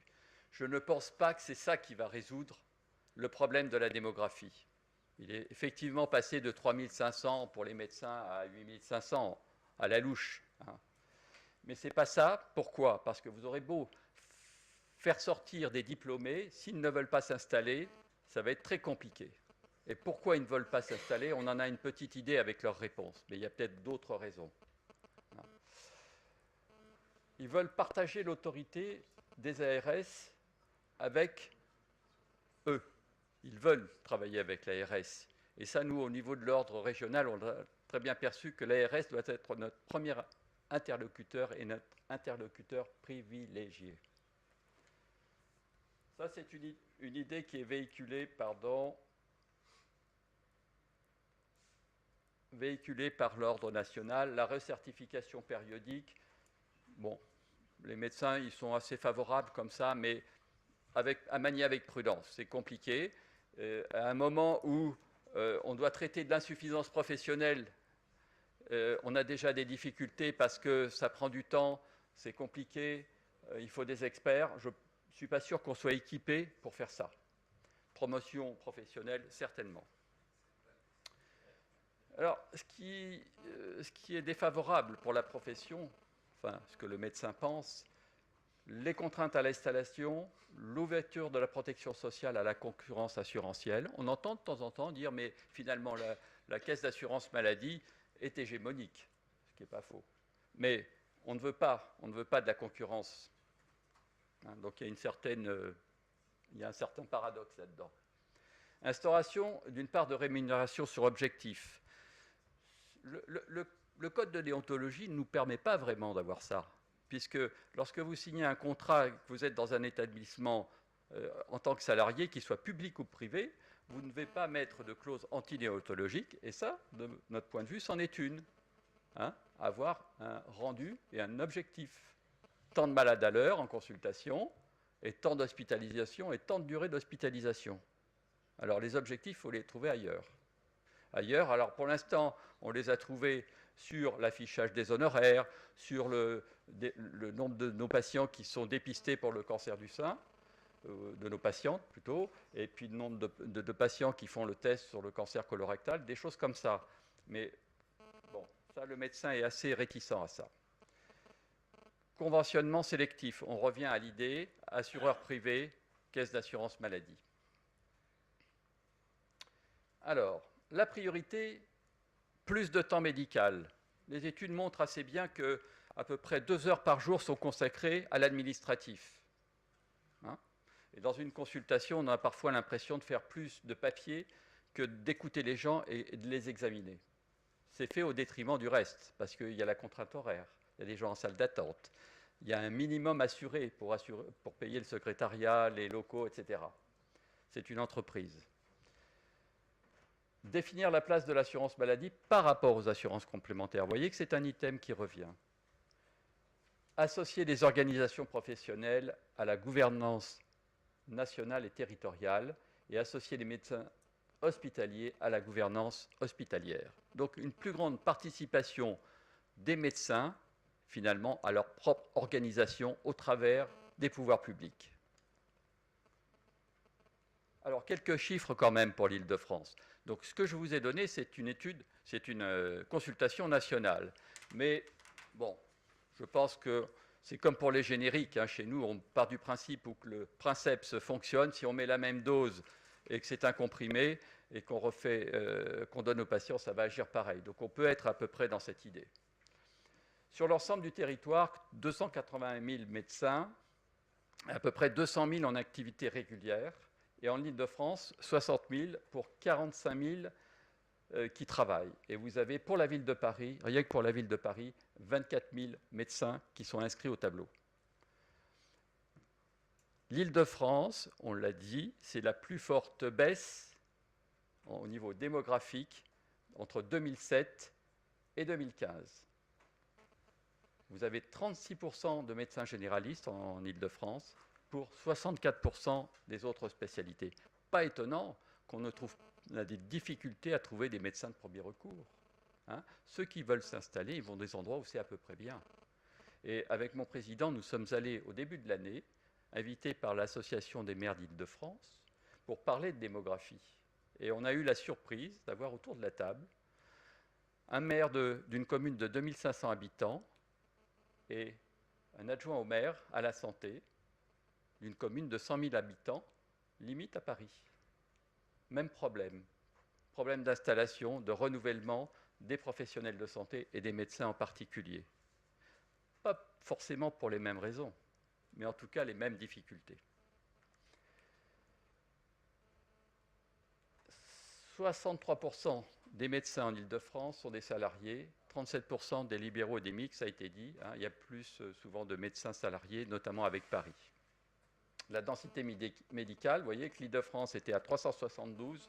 Speaker 4: Je ne pense pas que c'est ça qui va résoudre le problème de la démographie. Il est effectivement passé de 3 500 pour les médecins à 8 500 à la louche. Mais ce n'est pas ça. Pourquoi? Parce que vous aurez beau faire sortir des diplômés, s'ils ne veulent pas s'installer, ça va être très compliqué. Et pourquoi ils ne veulent pas s'installer? On en a une petite idée avec leur réponse, mais il y a peut-être d'autres raisons. Ils veulent partager l'autorité des ARS avec eux. Ils veulent travailler avec l'ARS. Et ça, nous, au niveau de l'ordre régional, on a très bien perçu que l'ARS doit être notre premier interlocuteur et notre interlocuteur privilégié. Ça, c'est une idée qui est véhiculée, par l'ordre national. La recertification périodique, bon, les médecins, ils sont assez favorables comme ça, mais à manier avec prudence. C'est compliqué. À un moment où on doit traiter de l'insuffisance professionnelle, on a déjà des difficultés parce que ça prend du temps, c'est compliqué, il faut des experts. Je ne suis pas sûr qu'on soit équipé pour faire ça. Promotion professionnelle, certainement. Alors, ce qui est défavorable pour la profession, enfin, ce que le médecin pense, les contraintes à l'installation, l'ouverture de la protection sociale à la concurrence assurantielle. On entend de temps en temps dire, mais finalement, la caisse d'assurance maladie est hégémonique, ce qui n'est pas faux. Mais on ne veut pas de la concurrence. Hein, donc il y a un certain paradoxe là-dedans. Instauration d'une part de rémunération sur objectif. Le code de déontologie ne nous permet pas vraiment d'avoir ça, puisque lorsque vous signez un contrat et que vous êtes dans un établissement en tant que salarié, qu'il soit public ou privé, vous ne devez pas mettre de clause antidéontologique, et ça, de notre point de vue, c'en est une. Hein, avoir un rendu et un objectif. Tant de malades à l'heure en consultation, et tant d'hospitalisation, et tant de durée d'hospitalisation. Alors les objectifs, il faut les trouver ailleurs. Alors pour l'instant, on les a trouvés sur l'affichage des honoraires, sur le nombre de nos patients qui sont dépistés pour le cancer du sein, de nos patientes plutôt, et puis le nombre de patients qui font le test sur le cancer colorectal, des choses comme ça. Mais bon, ça, le médecin est assez réticent à ça. Conventionnement sélectif, on revient à l'idée, assureur privé, caisse d'assurance maladie. Alors, la priorité, plus de temps médical. Les études montrent assez bien qu'à peu près 2 heures par jour sont consacrées à l'administratif. Hein ? Et dans une consultation, on a parfois l'impression de faire plus de papier que d'écouter les gens et de les examiner. C'est fait au détriment du reste, parce qu'il y a la contrainte horaire, il y a des gens en salle d'attente, il y a un minimum assuré pour payer le secrétariat, les locaux, etc. C'est une entreprise. Définir la place de l'assurance maladie par rapport aux assurances complémentaires. Vous voyez que c'est un item qui revient. Associer les organisations professionnelles à la gouvernance nationale et territoriale et associer les médecins hospitaliers à la gouvernance hospitalière. Donc une plus grande participation des médecins, finalement, à leur propre organisation au travers des pouvoirs publics. Alors, quelques chiffres quand même pour l'Île-de-France. Donc, ce que je vous ai donné, c'est une étude, c'est une consultation nationale. Mais, bon, je pense que c'est comme pour les génériques. Hein. Chez nous, on part du principe où que le princeps fonctionne. Si on met la même dose et que c'est un comprimé et qu'on donne aux patients, ça va agir pareil. Donc, on peut être à peu près dans cette idée. Sur l'ensemble du territoire, 280 000 médecins, à peu près 200 000 en activité régulière. Et en Île-de-France, 60 000 pour 45 000 qui travaillent. Et vous avez pour la ville de Paris, rien que pour la ville de Paris, 24 000 médecins qui sont inscrits au tableau. L'Île-de-France, on l'a dit, c'est la plus forte baisse au niveau démographique entre 2007 et 2015. Vous avez 36% de médecins généralistes en Île-de-France pour 64% des autres spécialités. Pas étonnant qu'on a des difficultés à trouver des médecins de premier recours. Hein. Ceux qui veulent s'installer, ils vont des endroits où c'est à peu près bien. Et avec mon président, nous sommes allés au début de l'année, invités par l'Association des maires d'Île-de-France, pour parler de démographie. Et on a eu la surprise d'avoir autour de la table un maire d'une commune de 2500 habitants et un adjoint au maire à la santé d'une commune de 100 000 habitants, limite à Paris. Même problème. Problème d'installation, de renouvellement des professionnels de santé et des médecins en particulier. Pas forcément pour les mêmes raisons, mais en tout cas les mêmes difficultés. 63% des médecins en Île-de-France sont des salariés, 37% des libéraux et des mixtes, ça a été dit. Hein, il y a plus souvent de médecins salariés, notamment avec Paris. La densité médicale, vous voyez que l'Île-de-France était à 372,1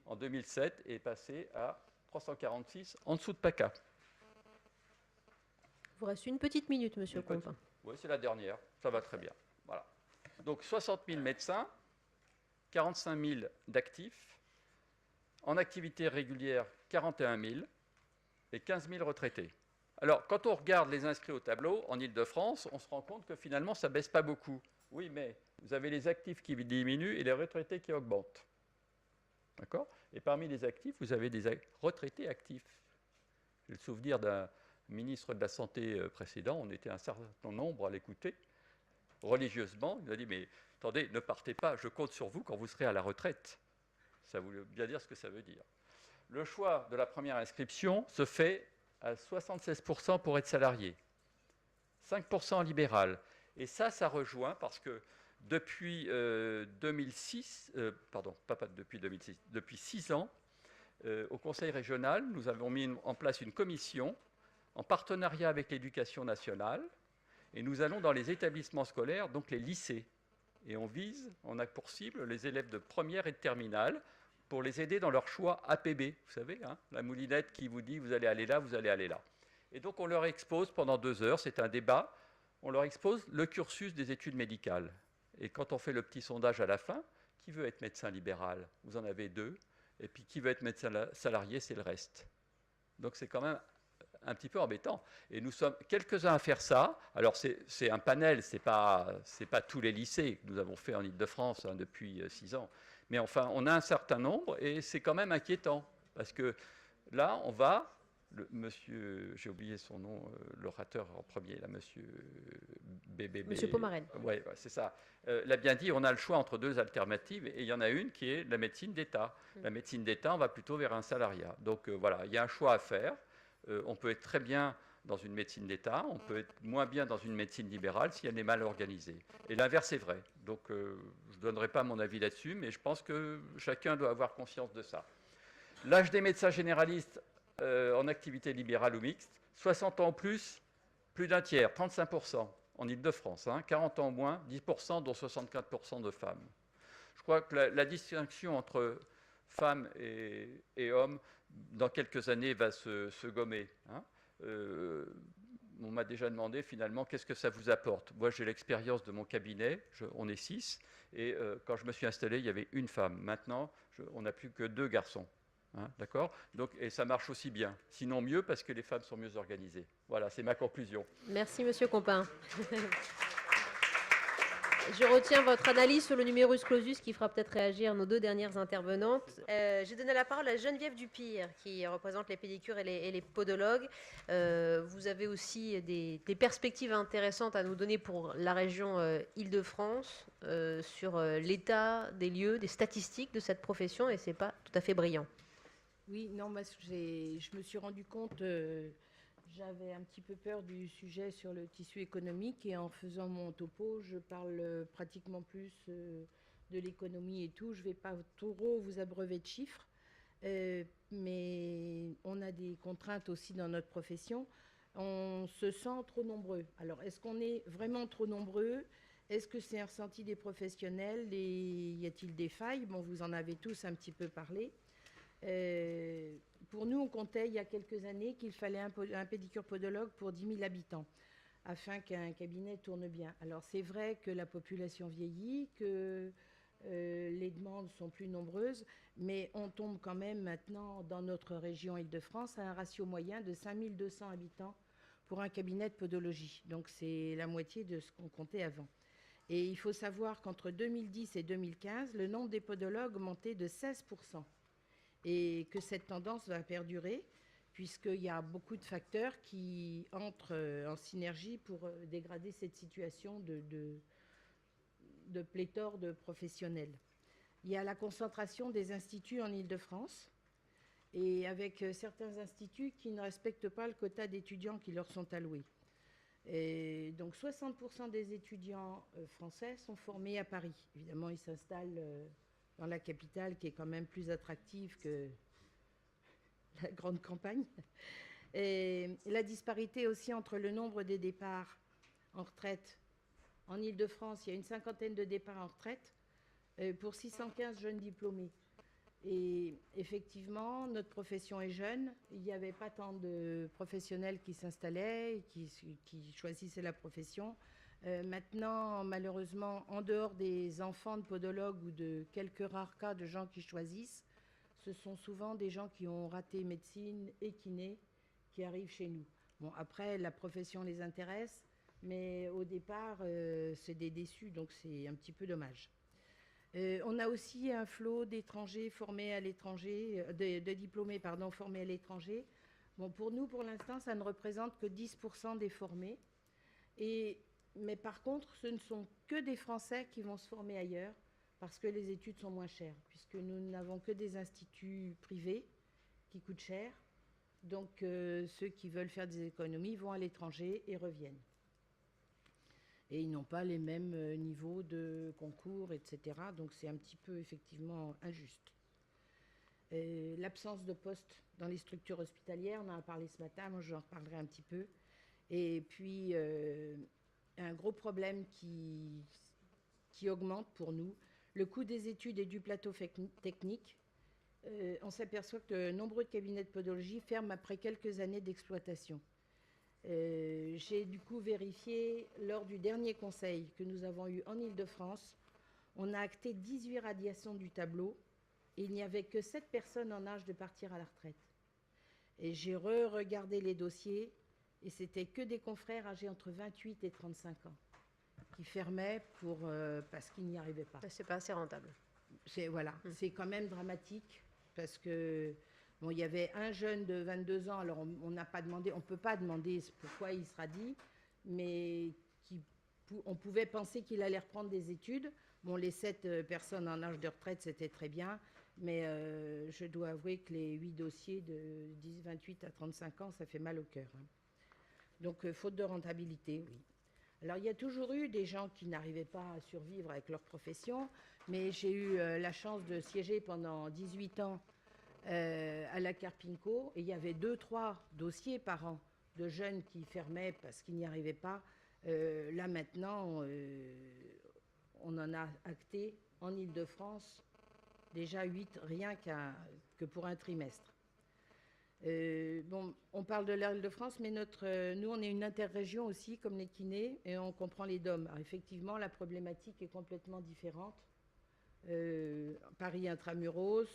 Speaker 4: en 2007 et est passée à 346 en dessous de PACA.
Speaker 1: Il vous reste une petite minute, monsieur Compin.
Speaker 4: Oui, c'est la dernière, ça va très bien. Voilà. Donc 60 000 médecins, 45 000 d'actifs, en activité régulière 41 000 et 15 000 retraités. Alors, quand on regarde les inscrits au tableau en Île-de-France, on se rend compte que finalement, ça ne baisse pas beaucoup. Oui, mais vous avez les actifs qui diminuent et les retraités qui augmentent. D'accord ? Et parmi les actifs, vous avez des retraités actifs. J'ai le souvenir d'un ministre de la Santé précédent, on était un certain nombre à l'écouter religieusement. Il a dit, mais attendez, ne partez pas, je compte sur vous quand vous serez à la retraite. Ça voulait bien dire ce que ça veut dire. Le choix de la première inscription se fait à 76% pour être salarié, 5% en libéral. Et ça rejoint parce que depuis 2006, depuis 6 ans, au Conseil régional, nous avons mis en place une commission en partenariat avec l'Éducation nationale, et nous allons dans les établissements scolaires, donc les lycées. Et on a pour cible les élèves de première et de terminale, pour les aider dans leur choix APB, vous savez, hein, la moulinette qui vous dit vous allez aller là, vous allez aller là. Et donc on leur expose pendant 2 heures, c'est un débat, on leur expose le cursus des études médicales. Et quand on fait le petit sondage à la fin, qui veut être médecin libéral? Vous en avez 2, et puis qui veut être médecin salarié, c'est le reste. Donc c'est quand même un petit peu embêtant. Et nous sommes quelques-uns à faire ça. Alors c'est un panel, c'est pas tous les lycées que nous avons fait en Île-de-France depuis 6 ans. Mais enfin, on a un certain nombre et c'est quand même inquiétant. Parce que là, on va, monsieur, j'ai oublié son nom, l'orateur en premier, là, monsieur BBB.
Speaker 1: Monsieur Pomaren.
Speaker 4: Oui, c'est ça. L'a bien dit, on a le choix entre 2 alternatives et il y en a une qui est la médecine d'État. La médecine d'État, on va plutôt vers un salariat. Donc voilà, il y a un choix à faire. On peut être très bien dans une médecine d'État, on peut être moins bien dans une médecine libérale si elle est mal organisée. Et l'inverse est vrai. Donc je ne donnerai pas mon avis là-dessus, mais je pense que chacun doit avoir conscience de ça. L'âge des médecins généralistes en activité libérale ou mixte, 60 ans ou plus d'un tiers, 35% en Île-de-France, 40 ans ou moins, 10%, dont 64% de femmes. Je crois que la distinction entre femmes et hommes, dans quelques années, va se gommer. On m'a déjà demandé, finalement, qu'est-ce que ça vous apporte? Moi, j'ai l'expérience de mon cabinet, on est 6, et quand je me suis installé, il y avait une femme. Maintenant, on n'a plus que 2 garçons. D'accord? Donc, et ça marche aussi bien. Sinon mieux, parce que les femmes sont mieux organisées. Voilà, c'est ma conclusion.
Speaker 1: Merci, Monsieur Compin. Je retiens votre analyse sur le numerus clausus qui fera peut-être réagir nos 2 dernières intervenantes. J'ai donné la parole à Geneviève Dupire qui représente les pédicures et les podologues. Vous avez aussi des perspectives intéressantes à nous donner pour la région Île-de-France sur l'état des lieux, des statistiques de cette profession et c'est pas tout à fait brillant.
Speaker 5: Oui, non, moi, je me suis rendu compte, j'avais un petit peu peur du sujet sur le tissu économique et en faisant mon topo, je parle pratiquement plus de l'économie et tout. Je ne vais pas trop vous abreuver de chiffres, mais on a des contraintes aussi dans notre profession. On se sent trop nombreux. Alors, est-ce qu'on est vraiment trop nombreux? Est-ce que c'est un ressenti des professionnels? Y a-t-il des failles? Bon, vous en avez tous un petit peu parlé. Pour nous, on comptait il y a quelques années qu'il fallait un pédicure-podologue pour 10 000 habitants afin qu'un cabinet tourne bien. Alors c'est vrai que la population vieillit, que les demandes sont plus nombreuses, mais on tombe quand même maintenant dans notre région Île-de-France à un ratio moyen de 5 200 habitants pour un cabinet de podologie. Donc c'est la moitié de ce qu'on comptait avant. Et il faut savoir qu'entre 2010 et 2015, le nombre des podologues augmentait de 16%. Et que cette tendance va perdurer, puisqu'il y a beaucoup de facteurs qui entrent en synergie pour dégrader cette situation de pléthore de professionnels. Il y a la concentration des instituts en Île-de-France, et avec certains instituts qui ne respectent pas le quota d'étudiants qui leur sont alloués. Et donc 60% des étudiants français sont formés à Paris. Évidemment, ils s'installent dans la capitale qui est quand même plus attractive que la grande campagne. Et la disparité aussi entre le nombre des départs en retraite. En Île-de-France, il y a une 50aine de départs en retraite pour 615 jeunes diplômés. Et effectivement, notre profession est jeune. Il n'y avait pas tant de professionnels qui s'installaient, qui choisissaient la profession. Maintenant, malheureusement, en dehors des enfants de podologues ou de quelques rares cas de gens qui choisissent, ce sont souvent des gens qui ont raté médecine et kiné qui arrivent chez nous. Bon, après, la profession les intéresse, mais au départ, c'est des déçus, donc c'est un petit peu dommage. On a aussi un flot d'étrangers formés à l'étranger, de diplômés formés à l'étranger. Bon, pour nous, pour l'instant, ça ne représente que 10% des formés. Mais par contre, ce ne sont que des Français qui vont se former ailleurs parce que les études sont moins chères, puisque nous n'avons que des instituts privés qui coûtent cher. Donc, ceux qui veulent faire des économies vont à l'étranger et reviennent. Et ils n'ont pas les mêmes niveaux de concours, etc. Donc, c'est un petit peu effectivement injuste. L'absence de postes dans les structures hospitalières, on en a parlé ce matin, moi j'en reparlerai un petit peu. Et puis, un gros problème qui augmente pour nous, le coût des études et du plateau technique. On s'aperçoit que de nombreux cabinets de podologie ferment après quelques années d'exploitation. J'ai du coup vérifié lors du dernier conseil que nous avons eu en Île-de-France. On a acté 18 radiations du tableau et il n'y avait que 7 personnes en âge de partir à la retraite. Et j'ai re-regardé les dossiers et c'était que des confrères âgés entre 28 et 35 ans qui fermaient parce qu'ils n'y arrivaient pas.
Speaker 1: C'est pas assez rentable.
Speaker 5: Voilà, c'est quand même dramatique parce que bon, il y avait un jeune de 22 ans, alors on n'a pas demandé, on peut pas demander pourquoi il sera dit, mais on pouvait penser qu'il allait reprendre des études. Bon, les 7 personnes en âge de retraite, c'était très bien, mais je dois avouer que les 8 dossiers de 28 à 35 ans, ça fait mal au cœur. Hein. Donc, faute de rentabilité, oui. Alors, il y a toujours eu des gens qui n'arrivaient pas à survivre avec leur profession, mais j'ai eu la chance de siéger pendant 18 ans à la Carpinco, et il y avait 2-3 dossiers par an de jeunes qui fermaient parce qu'ils n'y arrivaient pas. Là, maintenant, on en a acté en Île-de-France déjà 8, rien que pour un trimestre. Bon, on parle de l'Île-de-France, mais nous, on est une interrégion aussi, comme les kinés, et on comprend les DOM. Alors, effectivement, la problématique est complètement différente. Paris intramuros,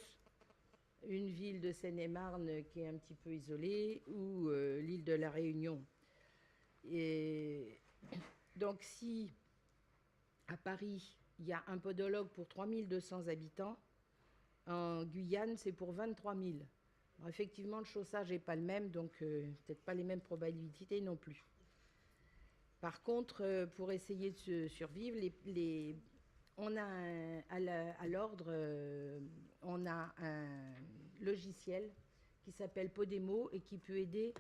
Speaker 5: une ville de Seine-et-Marne qui est un petit peu isolée, ou l'île de la Réunion. Et donc, si à Paris, il y a un podologue pour 3200 habitants, en Guyane, c'est pour 23 000. Alors, effectivement, le chaussage n'est pas le même, donc peut-être pas les mêmes probabilités non plus. Par contre, pour essayer de survivre, on a à l'ordre, on a un logiciel qui s'appelle Podemo et qui peut aider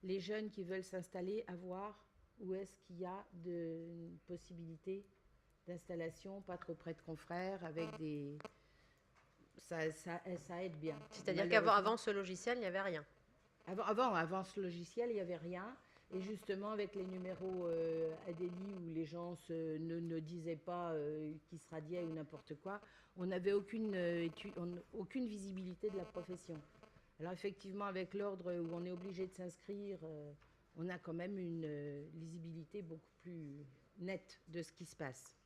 Speaker 5: les jeunes qui veulent s'installer à voir où est-ce qu'il y a de possibilités d'installation, pas trop près de confrères, avec des... Ça aide bien.
Speaker 1: C'est-à-dire qu'avant ce logiciel, il n'y avait rien.
Speaker 5: Avant ce logiciel, il n'y avait rien. Et justement, avec les numéros Adélie, où les gens ne disaient pas qui se radiait ou n'importe quoi, on n'avait aucune visibilité de la profession. Alors effectivement, avec l'ordre où on est obligé de s'inscrire, on a quand même une lisibilité beaucoup plus nette de ce qui se passe.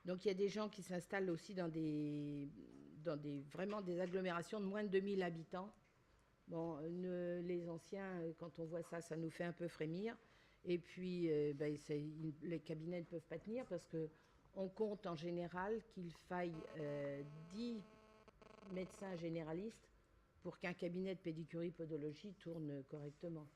Speaker 5: Donc il y a des gens qui s'installent aussi dans vraiment des agglomérations de moins de 2000 habitants. Bon, les anciens, quand on voit ça, ça nous fait un peu frémir. Et puis, les cabinets ne peuvent pas tenir parce qu'on compte en général qu'il faille 10 médecins généralistes pour qu'un cabinet de pédicurie podologie tourne correctement.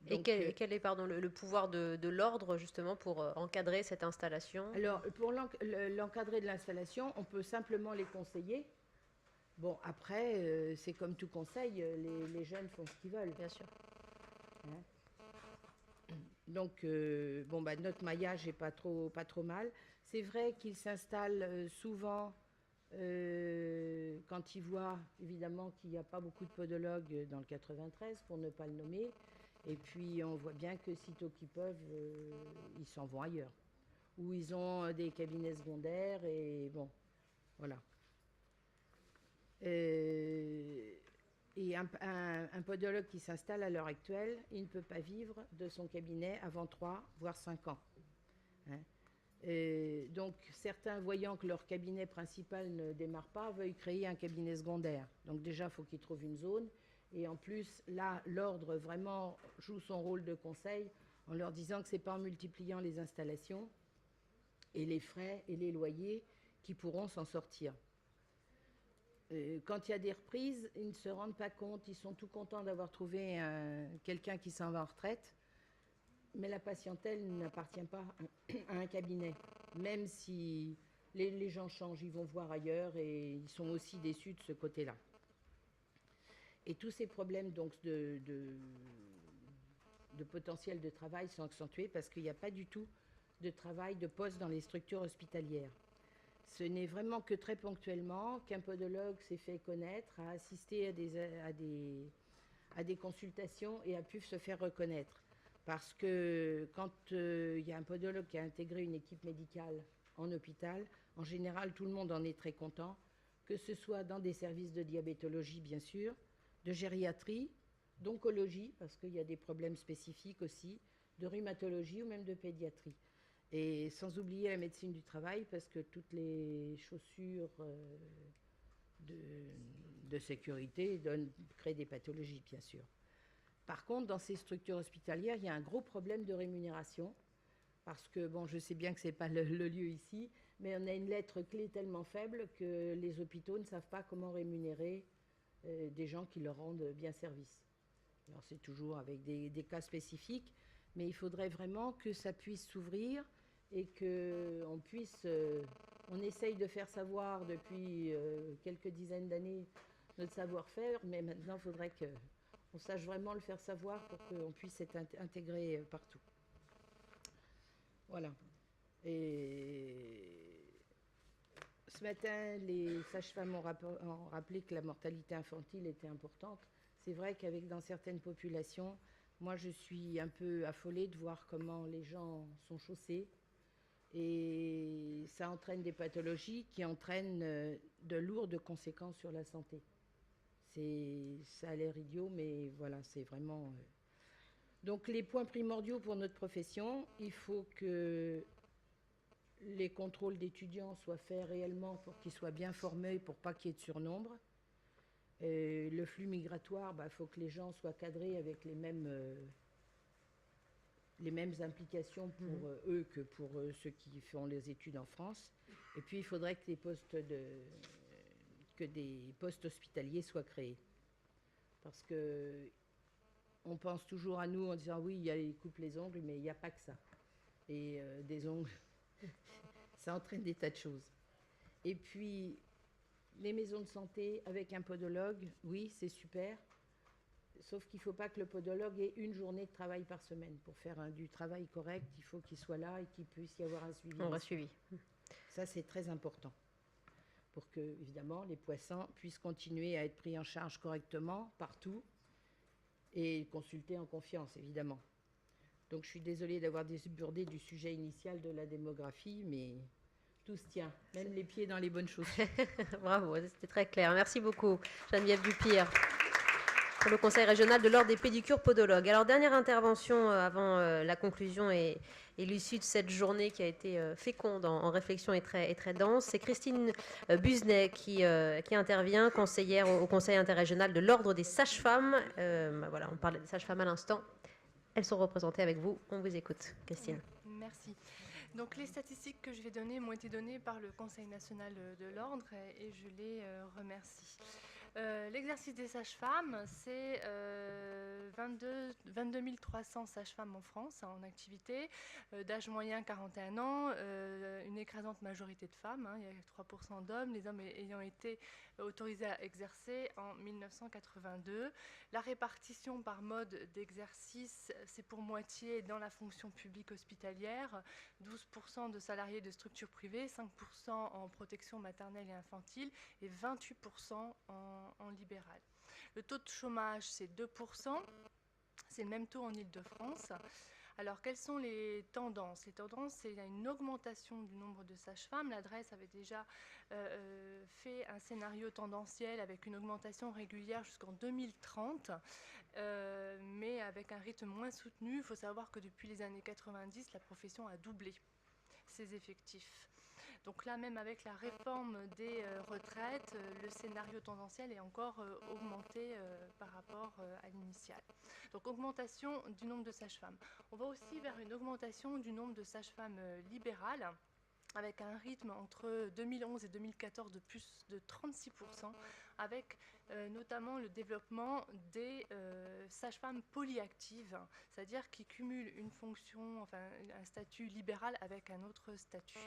Speaker 1: Donc, et quel est le pouvoir de l'ordre justement pour encadrer cette installation?
Speaker 5: Alors, pour l'encadrer de l'installation, on peut simplement les conseiller. Bon, après, c'est comme tout conseil, les jeunes font ce qu'ils veulent.
Speaker 1: Bien sûr.
Speaker 5: Hein? Donc, notre maillage n'est pas trop mal. C'est vrai qu'ils s'installent souvent quand ils voient, évidemment, qu'il n'y a pas beaucoup de podologues dans le 93, pour ne pas le nommer. Et puis, on voit bien que sitôt qu'ils peuvent, ils s'en vont ailleurs. Ou ils ont des cabinets secondaires et bon, voilà. Et un podologue qui s'installe à l'heure actuelle, il ne peut pas vivre de son cabinet avant 3, voire 5 ans. Hein. Donc, certains, voyant que leur cabinet principal ne démarre pas, veuillent créer un cabinet secondaire. Donc déjà, il faut qu'ils trouvent une zone. Et en plus, là, l'ordre vraiment joue son rôle de conseil en leur disant que ce n'est pas en multipliant les installations et les frais et les loyers qui pourront s'en sortir. quand il y a des reprises, ils ne se rendent pas compte, ils sont tout contents d'avoir trouvé quelqu'un qui s'en va en retraite, mais la patientèle n'appartient pas à un cabinet. Même si les gens changent, ils vont voir ailleurs et ils sont aussi déçus de ce côté-là. Et tous ces problèmes donc, de potentiel de travail sont accentués parce qu'il n'y a pas du tout de travail, de poste dans les structures hospitalières. Ce n'est vraiment que très ponctuellement qu'un podologue s'est fait connaître, a assisté à des consultations et a pu se faire reconnaître. Parce que quand il y a un podologue qui a intégré une équipe médicale en hôpital, en général, tout le monde en est très content, que ce soit dans des services de diabétologie, bien sûr, de gériatrie, d'oncologie, parce qu'il y a des problèmes spécifiques aussi, de rhumatologie ou même de pédiatrie. Et sans oublier la médecine du travail, parce que toutes les chaussures de sécurité créent des pathologies, bien sûr. Par contre, dans ces structures hospitalières, il y a un gros problème de rémunération, parce que, bon, je sais bien que ce n'est pas le lieu ici, mais on a une lettre clé tellement faible que les hôpitaux ne savent pas comment rémunérer des gens qui leur rendent bien service. Alors, c'est toujours avec des cas spécifiques, mais il faudrait vraiment que ça puisse s'ouvrir et qu'on puisse... on essaye de faire savoir depuis quelques dizaines d'années notre savoir-faire, mais maintenant, il faudrait qu'on sache vraiment le faire savoir pour qu'on puisse être intégré partout. Voilà. Et ce matin, les sages-femmes ont rappelé que la mortalité infantile était importante. C'est vrai qu'avec dans certaines populations, moi je suis un peu affolée de voir comment les gens sont chaussés. Et ça entraîne des pathologies qui entraînent de lourdes conséquences sur la santé. Ça a l'air idiot, mais voilà, c'est vraiment... Donc les points primordiaux pour notre profession, il faut que les contrôles d'étudiants soient faits réellement pour qu'ils soient bien formés, pour pas qu'il y ait de surnombre. Le flux migratoire, il faut que les gens soient cadrés avec les mêmes implications pour eux que pour ceux qui font les études en France. Et puis il faudrait que des postes hospitaliers soient créés. Parce que on pense toujours à nous en disant oui, ils coupent les ongles, mais il n'y a pas que ça. Et des ongles, ça entraîne des tas de choses. Et puis, les maisons de santé avec un podologue, oui, c'est super. Sauf qu'il ne faut pas que le podologue ait une journée de travail par semaine. Pour faire du travail correct, il faut qu'il soit là et qu'il puisse y avoir un suivi.
Speaker 1: On va suivi.
Speaker 5: Ça, c'est très important. Pour que, évidemment, les poissons puissent continuer à être pris en charge correctement partout et consultés en confiance, évidemment. Donc, je suis désolée d'avoir débordé du sujet initial de la démographie, mais tout se tient, même les pieds dans les bonnes chaussures.
Speaker 1: Bravo, c'était très clair. Merci beaucoup, Geneviève Dupire, pour le Conseil régional de l'Ordre des pédicures podologues. Alors, dernière intervention avant la conclusion et l'issue de cette journée qui a été féconde en réflexion et très dense. C'est Christine Buzenay qui intervient, conseillère au Conseil interrégional de l'Ordre des sages-femmes. Voilà, on parlait des sages-femmes à l'instant. Elles sont représentées avec vous. On vous écoute, Christine.
Speaker 6: Merci. Donc les statistiques que je vais donner m'ont été données par le Conseil national de l'Ordre et je les remercie. L'exercice des sages-femmes, c'est 22 300 sages-femmes en France en activité, d'âge moyen 41 ans, une écrasante majorité de femmes, il y a 3% d'hommes, les hommes ayant été autorisés à exercer en 1982. La répartition par mode d'exercice, c'est pour moitié dans la fonction publique hospitalière, 12% de salariés de structures privées, 5% en protection maternelle et infantile et 28% en libéral. Le taux de chômage, c'est 2%. C'est le même taux en Île-de-France. Alors, quelles sont les tendances? Les tendances, c'est une augmentation du nombre de sages-femmes. L'adresse avait déjà fait un scénario tendanciel avec une augmentation régulière jusqu'en 2030, mais avec un rythme moins soutenu. Il faut savoir que depuis les années 90, la profession a doublé ses effectifs. Donc là, même avec la réforme des retraites, le scénario tendanciel est encore augmenté par rapport à l'initial. Donc augmentation du nombre de sages-femmes. On va aussi vers une augmentation du nombre de sages-femmes libérales. avec un rythme entre 2011 et 2014 de plus de 36%, avec notamment le développement des sages-femmes polyactives, c'est-à-dire qui cumulent une fonction, enfin un statut libéral avec un autre statut,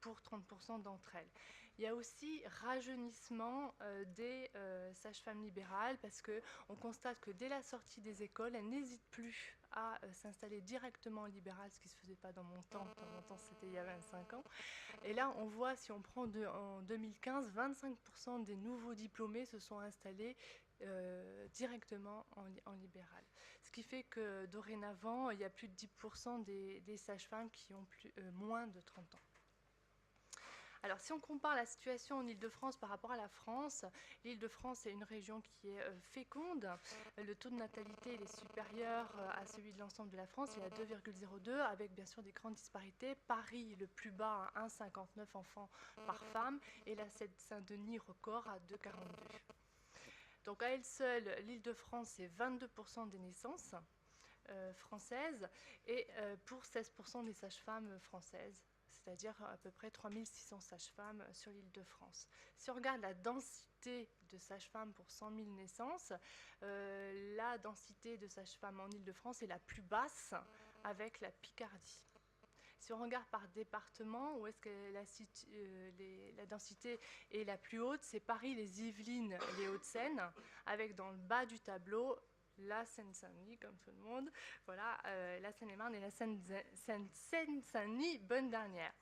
Speaker 6: pour 30% d'entre elles. Il y a aussi rajeunissement des sages-femmes libérales, parce qu'on constate que dès la sortie des écoles, elles n'hésitent plus à s'installer directement en libéral, ce qui ne se faisait pas dans mon temps. Dans mon temps, c'était il y a 25 ans. Et là, on voit, si on prend en 2015, 25% des nouveaux diplômés se sont installés directement en libéral. Ce qui fait que dorénavant, il y a plus de 10% des sages-femmes qui ont moins de 30 ans. Alors, si on compare la situation en Île-de-France par rapport à la France, l'Île-de-France est une région qui est féconde. Le taux de natalité est supérieur à celui de l'ensemble de la France. Il est à 2,02, avec bien sûr des grandes disparités. Paris, le plus bas, à 1,59 enfants par femme, et la Seine-Saint-Denis, record, à 2,42. Donc, à elle seule, l'Île-de-France, c'est 22% des naissances françaises, et pour 16% des sages-femmes françaises, c'est-à-dire à peu près 3600 sages-femmes sur l'Île-de-France. Si on regarde la densité de sages-femmes pour 100 000 naissances, la densité de sages-femmes en Île-de-France est la plus basse, avec la Picardie. Si on regarde par département, où est-ce que la densité est la plus haute, c'est Paris, les Yvelines, les Hauts-de-Seine, avec dans le bas du tableau la Seine-Saint-Denis, comme tout le monde. Voilà, la Seine-et-Marne et la Seine-Saint-Denis, bonne dernière.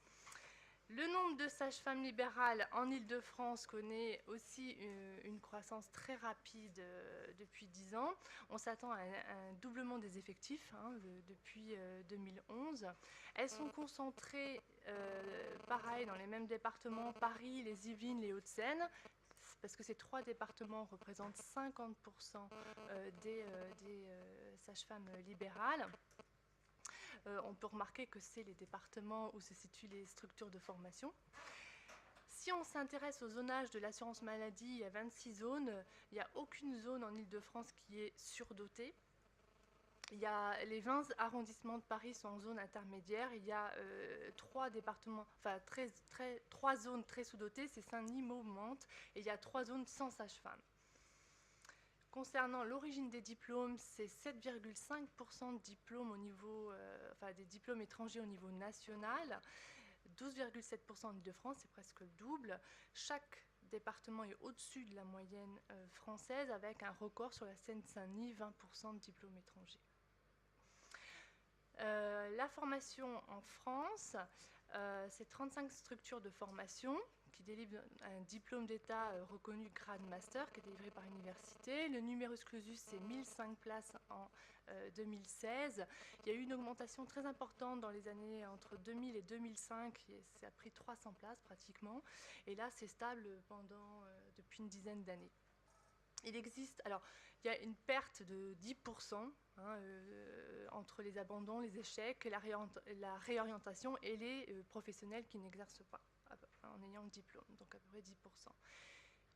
Speaker 6: Le nombre de sages-femmes libérales en Île-de-France connaît aussi une croissance très rapide depuis 10 ans. On s'attend à un doublement des effectifs depuis 2011. Elles sont concentrées, pareil, dans les mêmes départements, Paris, les Yvelines, les Hauts-de-Seine, parce que ces 3 départements représentent 50% des sages-femmes libérales. On peut remarquer que c'est les départements où se situent les structures de formation. Si on s'intéresse au zonage de l'assurance maladie, il y a 26 zones. Il n'y a aucune zone en Île-de-France qui est surdotée. Les 20 arrondissements de Paris sont en zone intermédiaire. Il y a 3 départements, enfin 3 zones très sous-dotées, c'est Saint-Denis, Meaux, Mantes, et il y a 3 zones sans sage-femme. Concernant l'origine des diplômes, c'est 7,5% de diplômes au niveau, des diplômes étrangers au niveau national, 12,7% en Île-de-France, c'est presque le double. Chaque département est au-dessus de la moyenne française, avec un record sur la Seine-Saint-Denis, 20% de diplômes étrangers. La formation en France, c'est 35 structures de formation qui délivrent un diplôme d'État reconnu grade master, qui est délivré par université. Le numerus clausus, c'est 1005 places en 2016. Il y a eu une augmentation très importante dans les années entre 2000 et 2005, ça a pris 300 places pratiquement, et là c'est stable depuis une dizaine d'années. Il y a une perte de 10% entre les abandons, les échecs, la réorientation et les professionnels qui n'exercent pas en ayant le diplôme, donc à peu près 10%.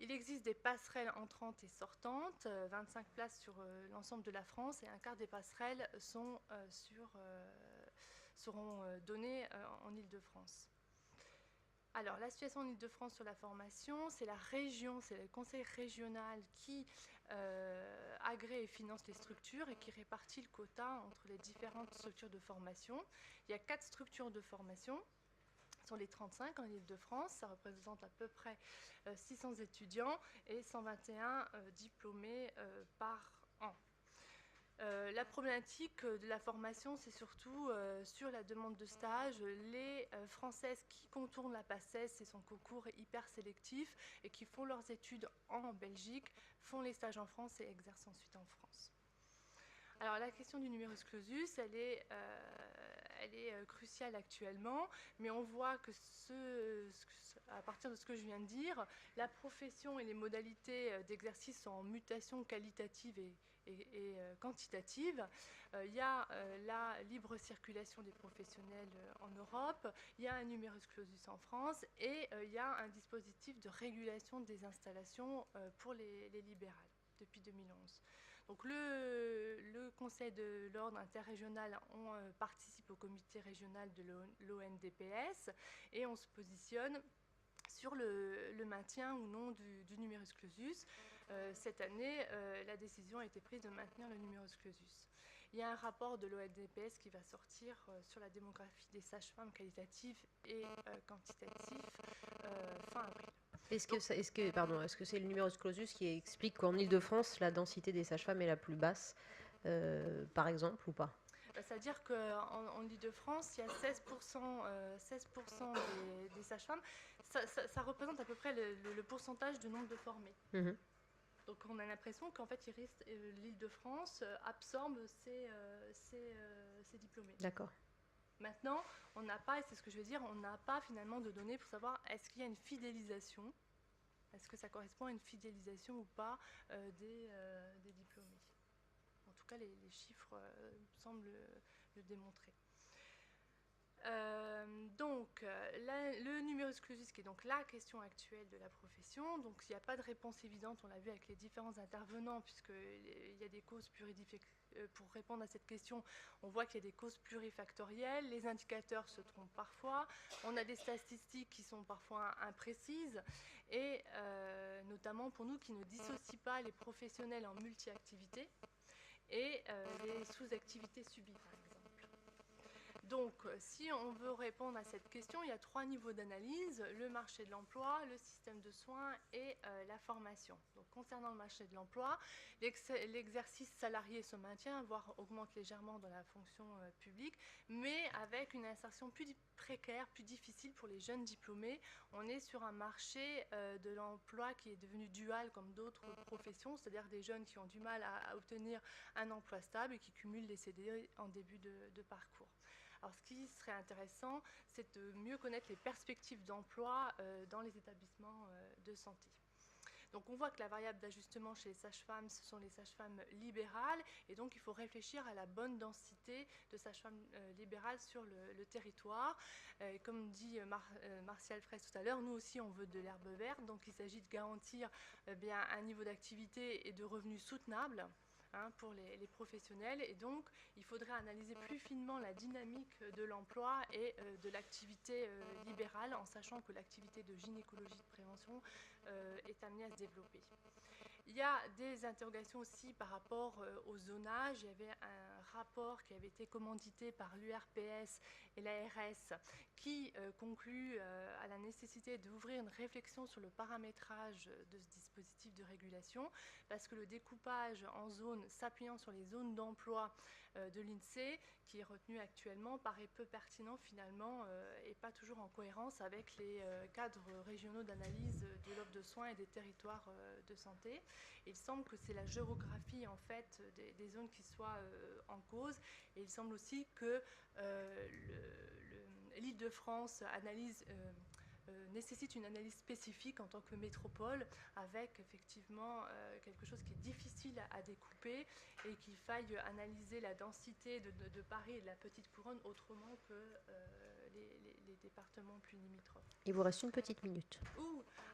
Speaker 6: Il existe des passerelles entrantes et sortantes, 25 places sur l'ensemble de la France, et un quart des passerelles seront données en Île-de-France. Alors, la situation en Île-de-France sur la formation, c'est la région, c'est le conseil régional qui agrée et finance les structures et qui répartit le quota entre les différentes structures de formation. Il y a 4 structures de formation sur les 35 en Île-de-France. Ça représente à peu près 600 étudiants et 121 diplômés par an. La problématique de la formation, c'est surtout sur la demande de stage. Les Françaises qui contournent la PACES et son concours hyper sélectif et qui font leurs études en Belgique, font les stages en France et exercent ensuite en France. Alors la question du numerus clausus, elle est cruciale actuellement, mais on voit que à partir de ce que je viens de dire, la profession et les modalités d'exercice sont en mutation qualitative et quantitative. Il y a la libre circulation des professionnels en Europe, il y a un numerus clausus en France, et il y a un dispositif de régulation des installations pour les libérales depuis 2011. Donc le conseils de l'ordre interrégional, on participe au comité régional de l'ONDPS et on se positionne sur le maintien ou non du numerus clausus. Cette année, la décision a été prise de maintenir le numerus clausus. Il y a un rapport de l'ONDPS qui va sortir sur la démographie des sages-femmes qualitatives et quantitatives fin avril.
Speaker 1: Est-ce que c'est le numerus clausus qui explique qu'en Île-de-France, la densité des sages-femmes est la plus basse, par exemple, ou pas?
Speaker 6: C'est-à-dire qu'en Île-de-France, il y a 16% des sages-femmes. Ça représente à peu près le pourcentage du nombre de formés.
Speaker 1: Mhm.
Speaker 6: Donc on a l'impression qu'en fait, l'Île-de-France absorbe ces diplômés.
Speaker 1: D'accord.
Speaker 6: Maintenant, on n'a pas, et c'est ce que je veux dire, on n'a pas finalement de données pour savoir est-ce qu'il y a une fidélisation, est-ce que ça correspond à une fidélisation ou pas des diplômés. En tout cas, les chiffres semblent le démontrer. Le numerus clausus, qui est donc la question actuelle de la profession, donc il n'y a pas de réponse évidente, on l'a vu avec les différents intervenants, puisqu'il y a des causes pour répondre à cette question, on voit qu'il y a des causes plurifactorielles, les indicateurs se trompent parfois, on a des statistiques qui sont parfois imprécises, et notamment pour nous qui ne dissocient pas les professionnels en multi-activités et les sous-activités subies, par exemple. Donc, si on veut répondre à cette question, il y a 3 niveaux d'analyse, le marché de l'emploi, le système de soins et la formation. Donc, concernant le marché de l'emploi, l'exercice salarié se maintient, voire augmente légèrement dans la fonction publique, mais avec une insertion plus précaire, plus difficile pour les jeunes diplômés. On est sur un marché de l'emploi qui est devenu dual comme d'autres professions, c'est-à-dire des jeunes qui ont du mal à obtenir un emploi stable et qui cumulent les CDI en début de parcours. Alors, ce qui serait intéressant, c'est de mieux connaître les perspectives d'emploi dans les établissements de santé. Donc, on voit que la variable d'ajustement chez les sages-femmes, ce sont les sages-femmes libérales, et donc il faut réfléchir à la bonne densité de sages-femmes libérales sur le territoire. Comme dit Martial Fraisse tout à l'heure, nous aussi on veut de l'herbe verte, donc il s'agit de garantir un niveau d'activité et de revenus soutenables pour les professionnels, et donc il faudrait analyser plus finement la dynamique de l'emploi et de l'activité libérale, en sachant que l'activité de gynécologie de prévention est amenée à se développer. Il y a des interrogations aussi par rapport au zonage. Il y avait un rapport qui avait été commandité par l'URPS et l'ARS qui conclut à la nécessité d'ouvrir une réflexion sur le paramétrage de ce dispositif de régulation, parce que le découpage en zones s'appuyant sur les zones d'emploi de l'INSEE, qui est retenu actuellement, paraît peu pertinent finalement et pas toujours en cohérence avec les cadres régionaux d'analyse de l'offre de soins et des territoires de santé. Il semble que c'est la géographie en fait des zones qui soit en cause, et il semble aussi que l'Île-de-France nécessite une analyse spécifique en tant que métropole, avec effectivement quelque chose qui est difficile à découper, et qu'il faille analyser la densité de Paris et de la Petite Couronne autrement que les départements plus limitrophes.
Speaker 1: Il vous reste une petite minute.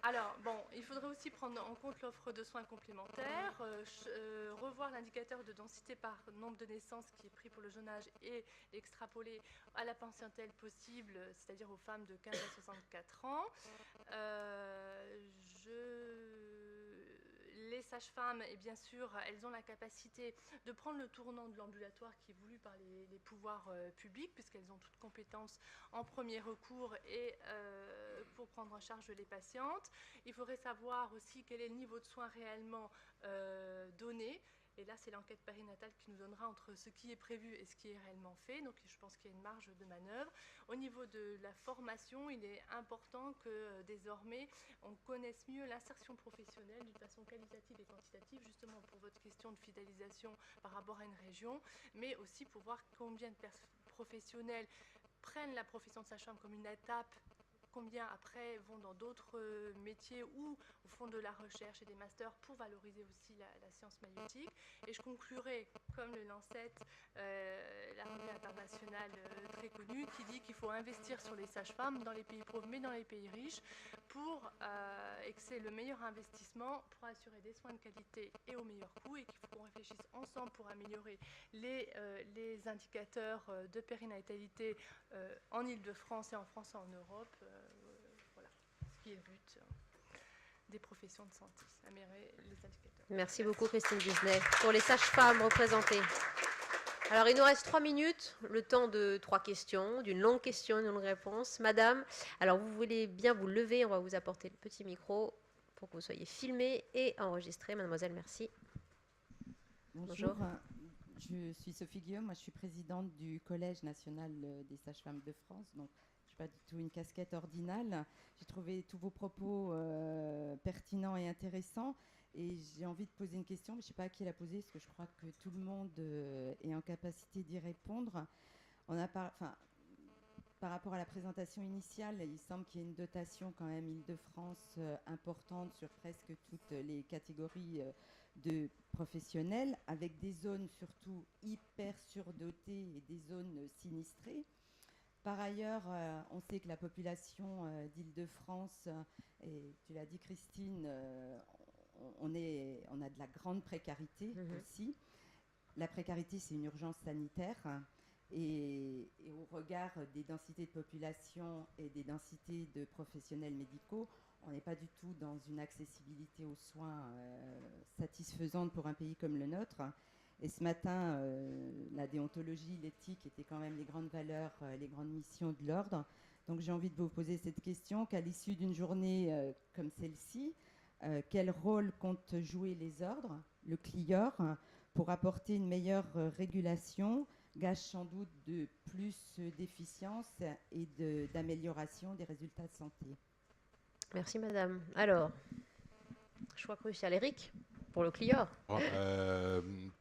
Speaker 6: Alors, bon, il faudrait aussi prendre en compte l'offre de soins complémentaires, revoir l'indicateur de densité par nombre de naissances qui est pris pour le jeune âge et l'extrapoler à la patientèle possible, c'est-à-dire aux femmes de 15 à 64 ans. Les sages-femmes, et bien sûr, elles ont la capacité de prendre le tournant de l'ambulatoire qui est voulu par les pouvoirs publics, puisqu'elles ont toutes compétences en premier recours et pour prendre en charge les patientes. Il faudrait savoir aussi quel est le niveau de soins réellement donné. Et là, c'est l'enquête périnatale qui nous donnera entre ce qui est prévu et ce qui est réellement fait. Donc, je pense qu'il y a une marge de manœuvre. Au niveau de la formation, il est important que désormais, on connaisse mieux l'insertion professionnelle d'une façon qualitative et quantitative, justement pour votre question de fidélisation par rapport à une région, mais aussi pour voir combien de professionnels prennent la profession de sage-femme comme une étape combien après vont dans d'autres métiers ou au fond de la recherche et des masters pour valoriser aussi la science maïeutique. Et je conclurai, comme le Lancet, la revue internationale très connue, qui dit qu'il faut investir sur les sages-femmes dans les pays pauvres, mais dans les pays riches, et que c'est le meilleur investissement pour assurer des soins de qualité et au meilleur coût, et qu'il faut qu'on réfléchisse ensemble pour améliorer les indicateurs de périnatalité en Île-de-France et en France et en Europe. Voilà ce qui est le but des professions de santé, améliorer les indicateurs.
Speaker 1: Merci beaucoup Christine Bizelet pour les sages-femmes représentées. Alors il nous reste 3 minutes, le temps de 3 questions, d'une longue question, une longue réponse. Madame, alors vous voulez bien vous lever, on va vous apporter le petit micro pour que vous soyez filmée et enregistrée. Mademoiselle, merci.
Speaker 7: Bonjour. Je suis Sophie Guillaume, moi je suis présidente du Collège national des sages-femmes de France, donc je ne suis pas du tout une casquette ordinale. J'ai trouvé tous vos propos pertinents et intéressants, et j'ai envie de poser une question, mais je ne sais pas à qui la poser, parce que je crois que tout le monde est en capacité d'y répondre. Par rapport à la présentation initiale, il semble qu'il y ait une dotation quand même Île-de-France importante sur presque toutes les catégories de professionnels, avec des zones surtout hyper surdotées et des zones sinistrées. Par ailleurs, on sait que la population d'Île-de-France, et tu l'as dit Christine, on a de la grande précarité aussi. La précarité, c'est une urgence sanitaire. Et au regard des densités de population et des densités de professionnels médicaux, on n'est pas du tout dans une accessibilité aux soins satisfaisante pour un pays comme le nôtre. Et ce matin, la déontologie, l'éthique étaient quand même les grandes valeurs, les grandes missions de l'ordre. Donc j'ai envie de vous poser cette question, qu'à l'issue d'une journée comme celle-ci, quel rôle comptent jouer les ordres, le CLIOR, pour apporter une meilleure régulation, gage sans doute de plus d'efficience et d'amélioration des résultats de santé.
Speaker 1: Merci madame. Alors, choix crucial. Eric, pour le CLIOR.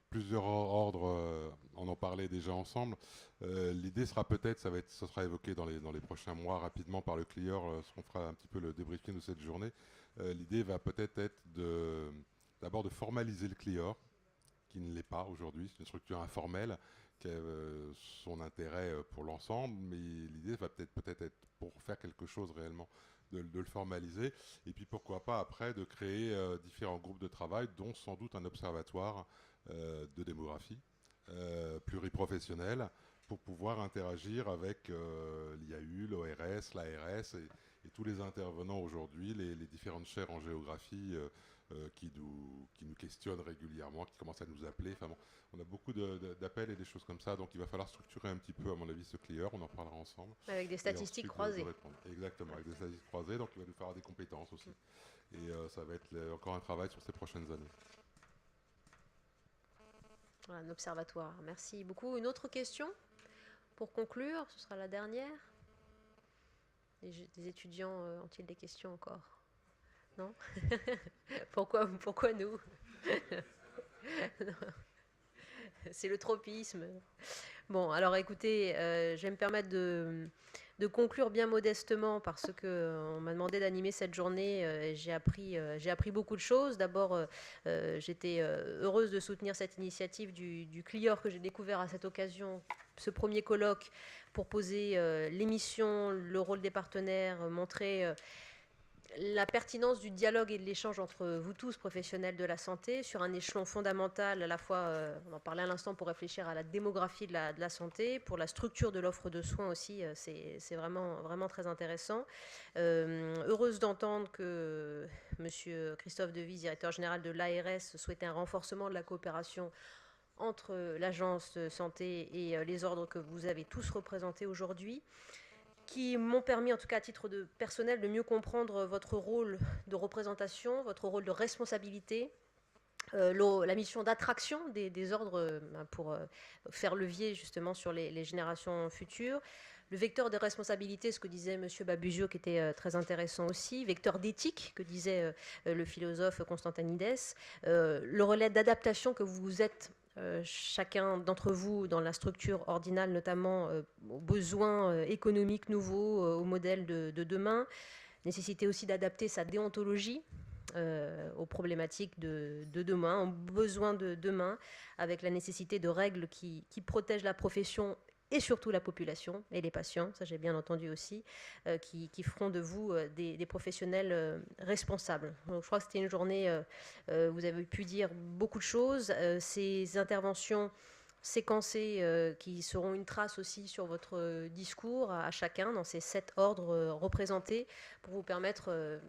Speaker 3: Plusieurs ordres, on en parlait déjà ensemble. L'idée sera peut-être, ça sera évoqué dans les prochains mois rapidement par le CLIOR, on fera un petit peu le débriefing de cette journée. L'idée va peut-être être d'abord de formaliser le CLIOR, qui ne l'est pas aujourd'hui, c'est une structure informelle qui a son intérêt pour l'ensemble, mais l'idée va peut-être être pour faire quelque chose réellement, de le formaliser, et puis pourquoi pas après de créer différents groupes de travail, dont sans doute un observatoire de démographie pluriprofessionnel, pour pouvoir interagir avec l'IAU, l'ORS, l'ARS et tous les intervenants aujourd'hui, les différentes chaires en géographie qui nous questionnent régulièrement, qui commencent à nous appeler. Enfin bon, on a beaucoup d'appels et des choses comme ça, donc il va falloir structurer un petit peu, à mon avis, ce CLIOR, on en parlera ensemble.
Speaker 1: Avec des statistiques croisées.
Speaker 3: Exactement, avec des statistiques croisées, donc il va nous falloir des compétences aussi. Et ça va être encore un travail sur ces prochaines années.
Speaker 1: Voilà, un observatoire. Merci beaucoup. Une autre question pour conclure, ce sera la dernière. Des étudiants ont-ils des questions encore? Non? Pourquoi nous? C'est le tropisme. Bon, alors écoutez, je vais me permettre de conclure bien modestement parce qu'on m'a demandé d'animer cette journée. J'ai appris beaucoup de choses. D'abord, j'étais heureuse de soutenir cette initiative du CLIOR que j'ai découvert à cette occasion, ce premier colloque, pour poser les missions, le rôle des partenaires, montrer la pertinence du dialogue et de l'échange entre vous tous, professionnels de la santé, sur un échelon fondamental, à la fois, on en parlait à l'instant, pour réfléchir à la démographie de la santé, pour la structure de l'offre de soins aussi, c'est vraiment, vraiment très intéressant. Heureuse d'entendre que M. Christophe Devise, directeur général de l'ARS, souhaitait un renforcement de la coopération entre l'agence de santé et les ordres que vous avez tous représentés aujourd'hui, qui m'ont permis, en tout cas à titre de personnel, de mieux comprendre votre rôle de représentation, votre rôle de responsabilité, la mission d'attraction des ordres pour faire levier justement sur les générations futures, le vecteur de responsabilité, ce que disait M. Babuzio, qui était très intéressant aussi, vecteur d'éthique, que disait le philosophe Constantinides, le relais d'adaptation que vous êtes chacun d'entre vous dans la structure ordinale, notamment aux besoins économiques nouveaux, au modèle de demain, nécessité aussi d'adapter sa déontologie aux problématiques de demain, aux besoins de demain, avec la nécessité de règles qui protègent la profession et surtout la population et les patients, ça j'ai bien entendu aussi, qui feront de vous des professionnels responsables. Donc, je crois que c'était une journée, vous avez pu dire beaucoup de choses. Ces interventions séquencées qui seront une trace aussi sur votre discours à chacun dans ces 7 ordres représentés pour vous permettre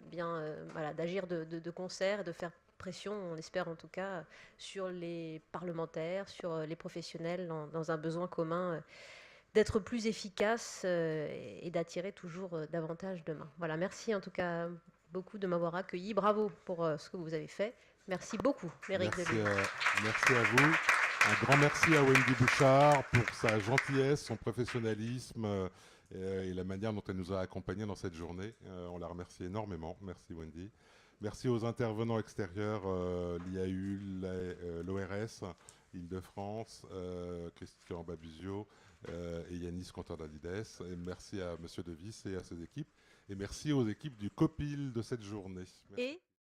Speaker 1: voilà, d'agir de concert et de faire pression, on l'espère en tout cas, sur les parlementaires, sur les professionnels dans un besoin commun d'être plus efficace et d'attirer toujours davantage demain. Voilà, merci en tout cas beaucoup de m'avoir accueilli. Bravo pour ce que vous avez fait. Merci beaucoup, Méric Delisle.
Speaker 3: Merci à vous. Un grand merci à Wendy Bouchard pour sa gentillesse, son professionnalisme et la manière dont elle nous a accompagnés dans cette journée. On la remercie énormément. Merci Wendy. Merci aux intervenants extérieurs, l'IAU, l'ORS, Île-de-France, Christian Babuzio et Yanis Contor-Dalides. Merci à M. Devis et à ses équipes. Et merci aux équipes du COPIL de cette journée. Merci.
Speaker 1: Et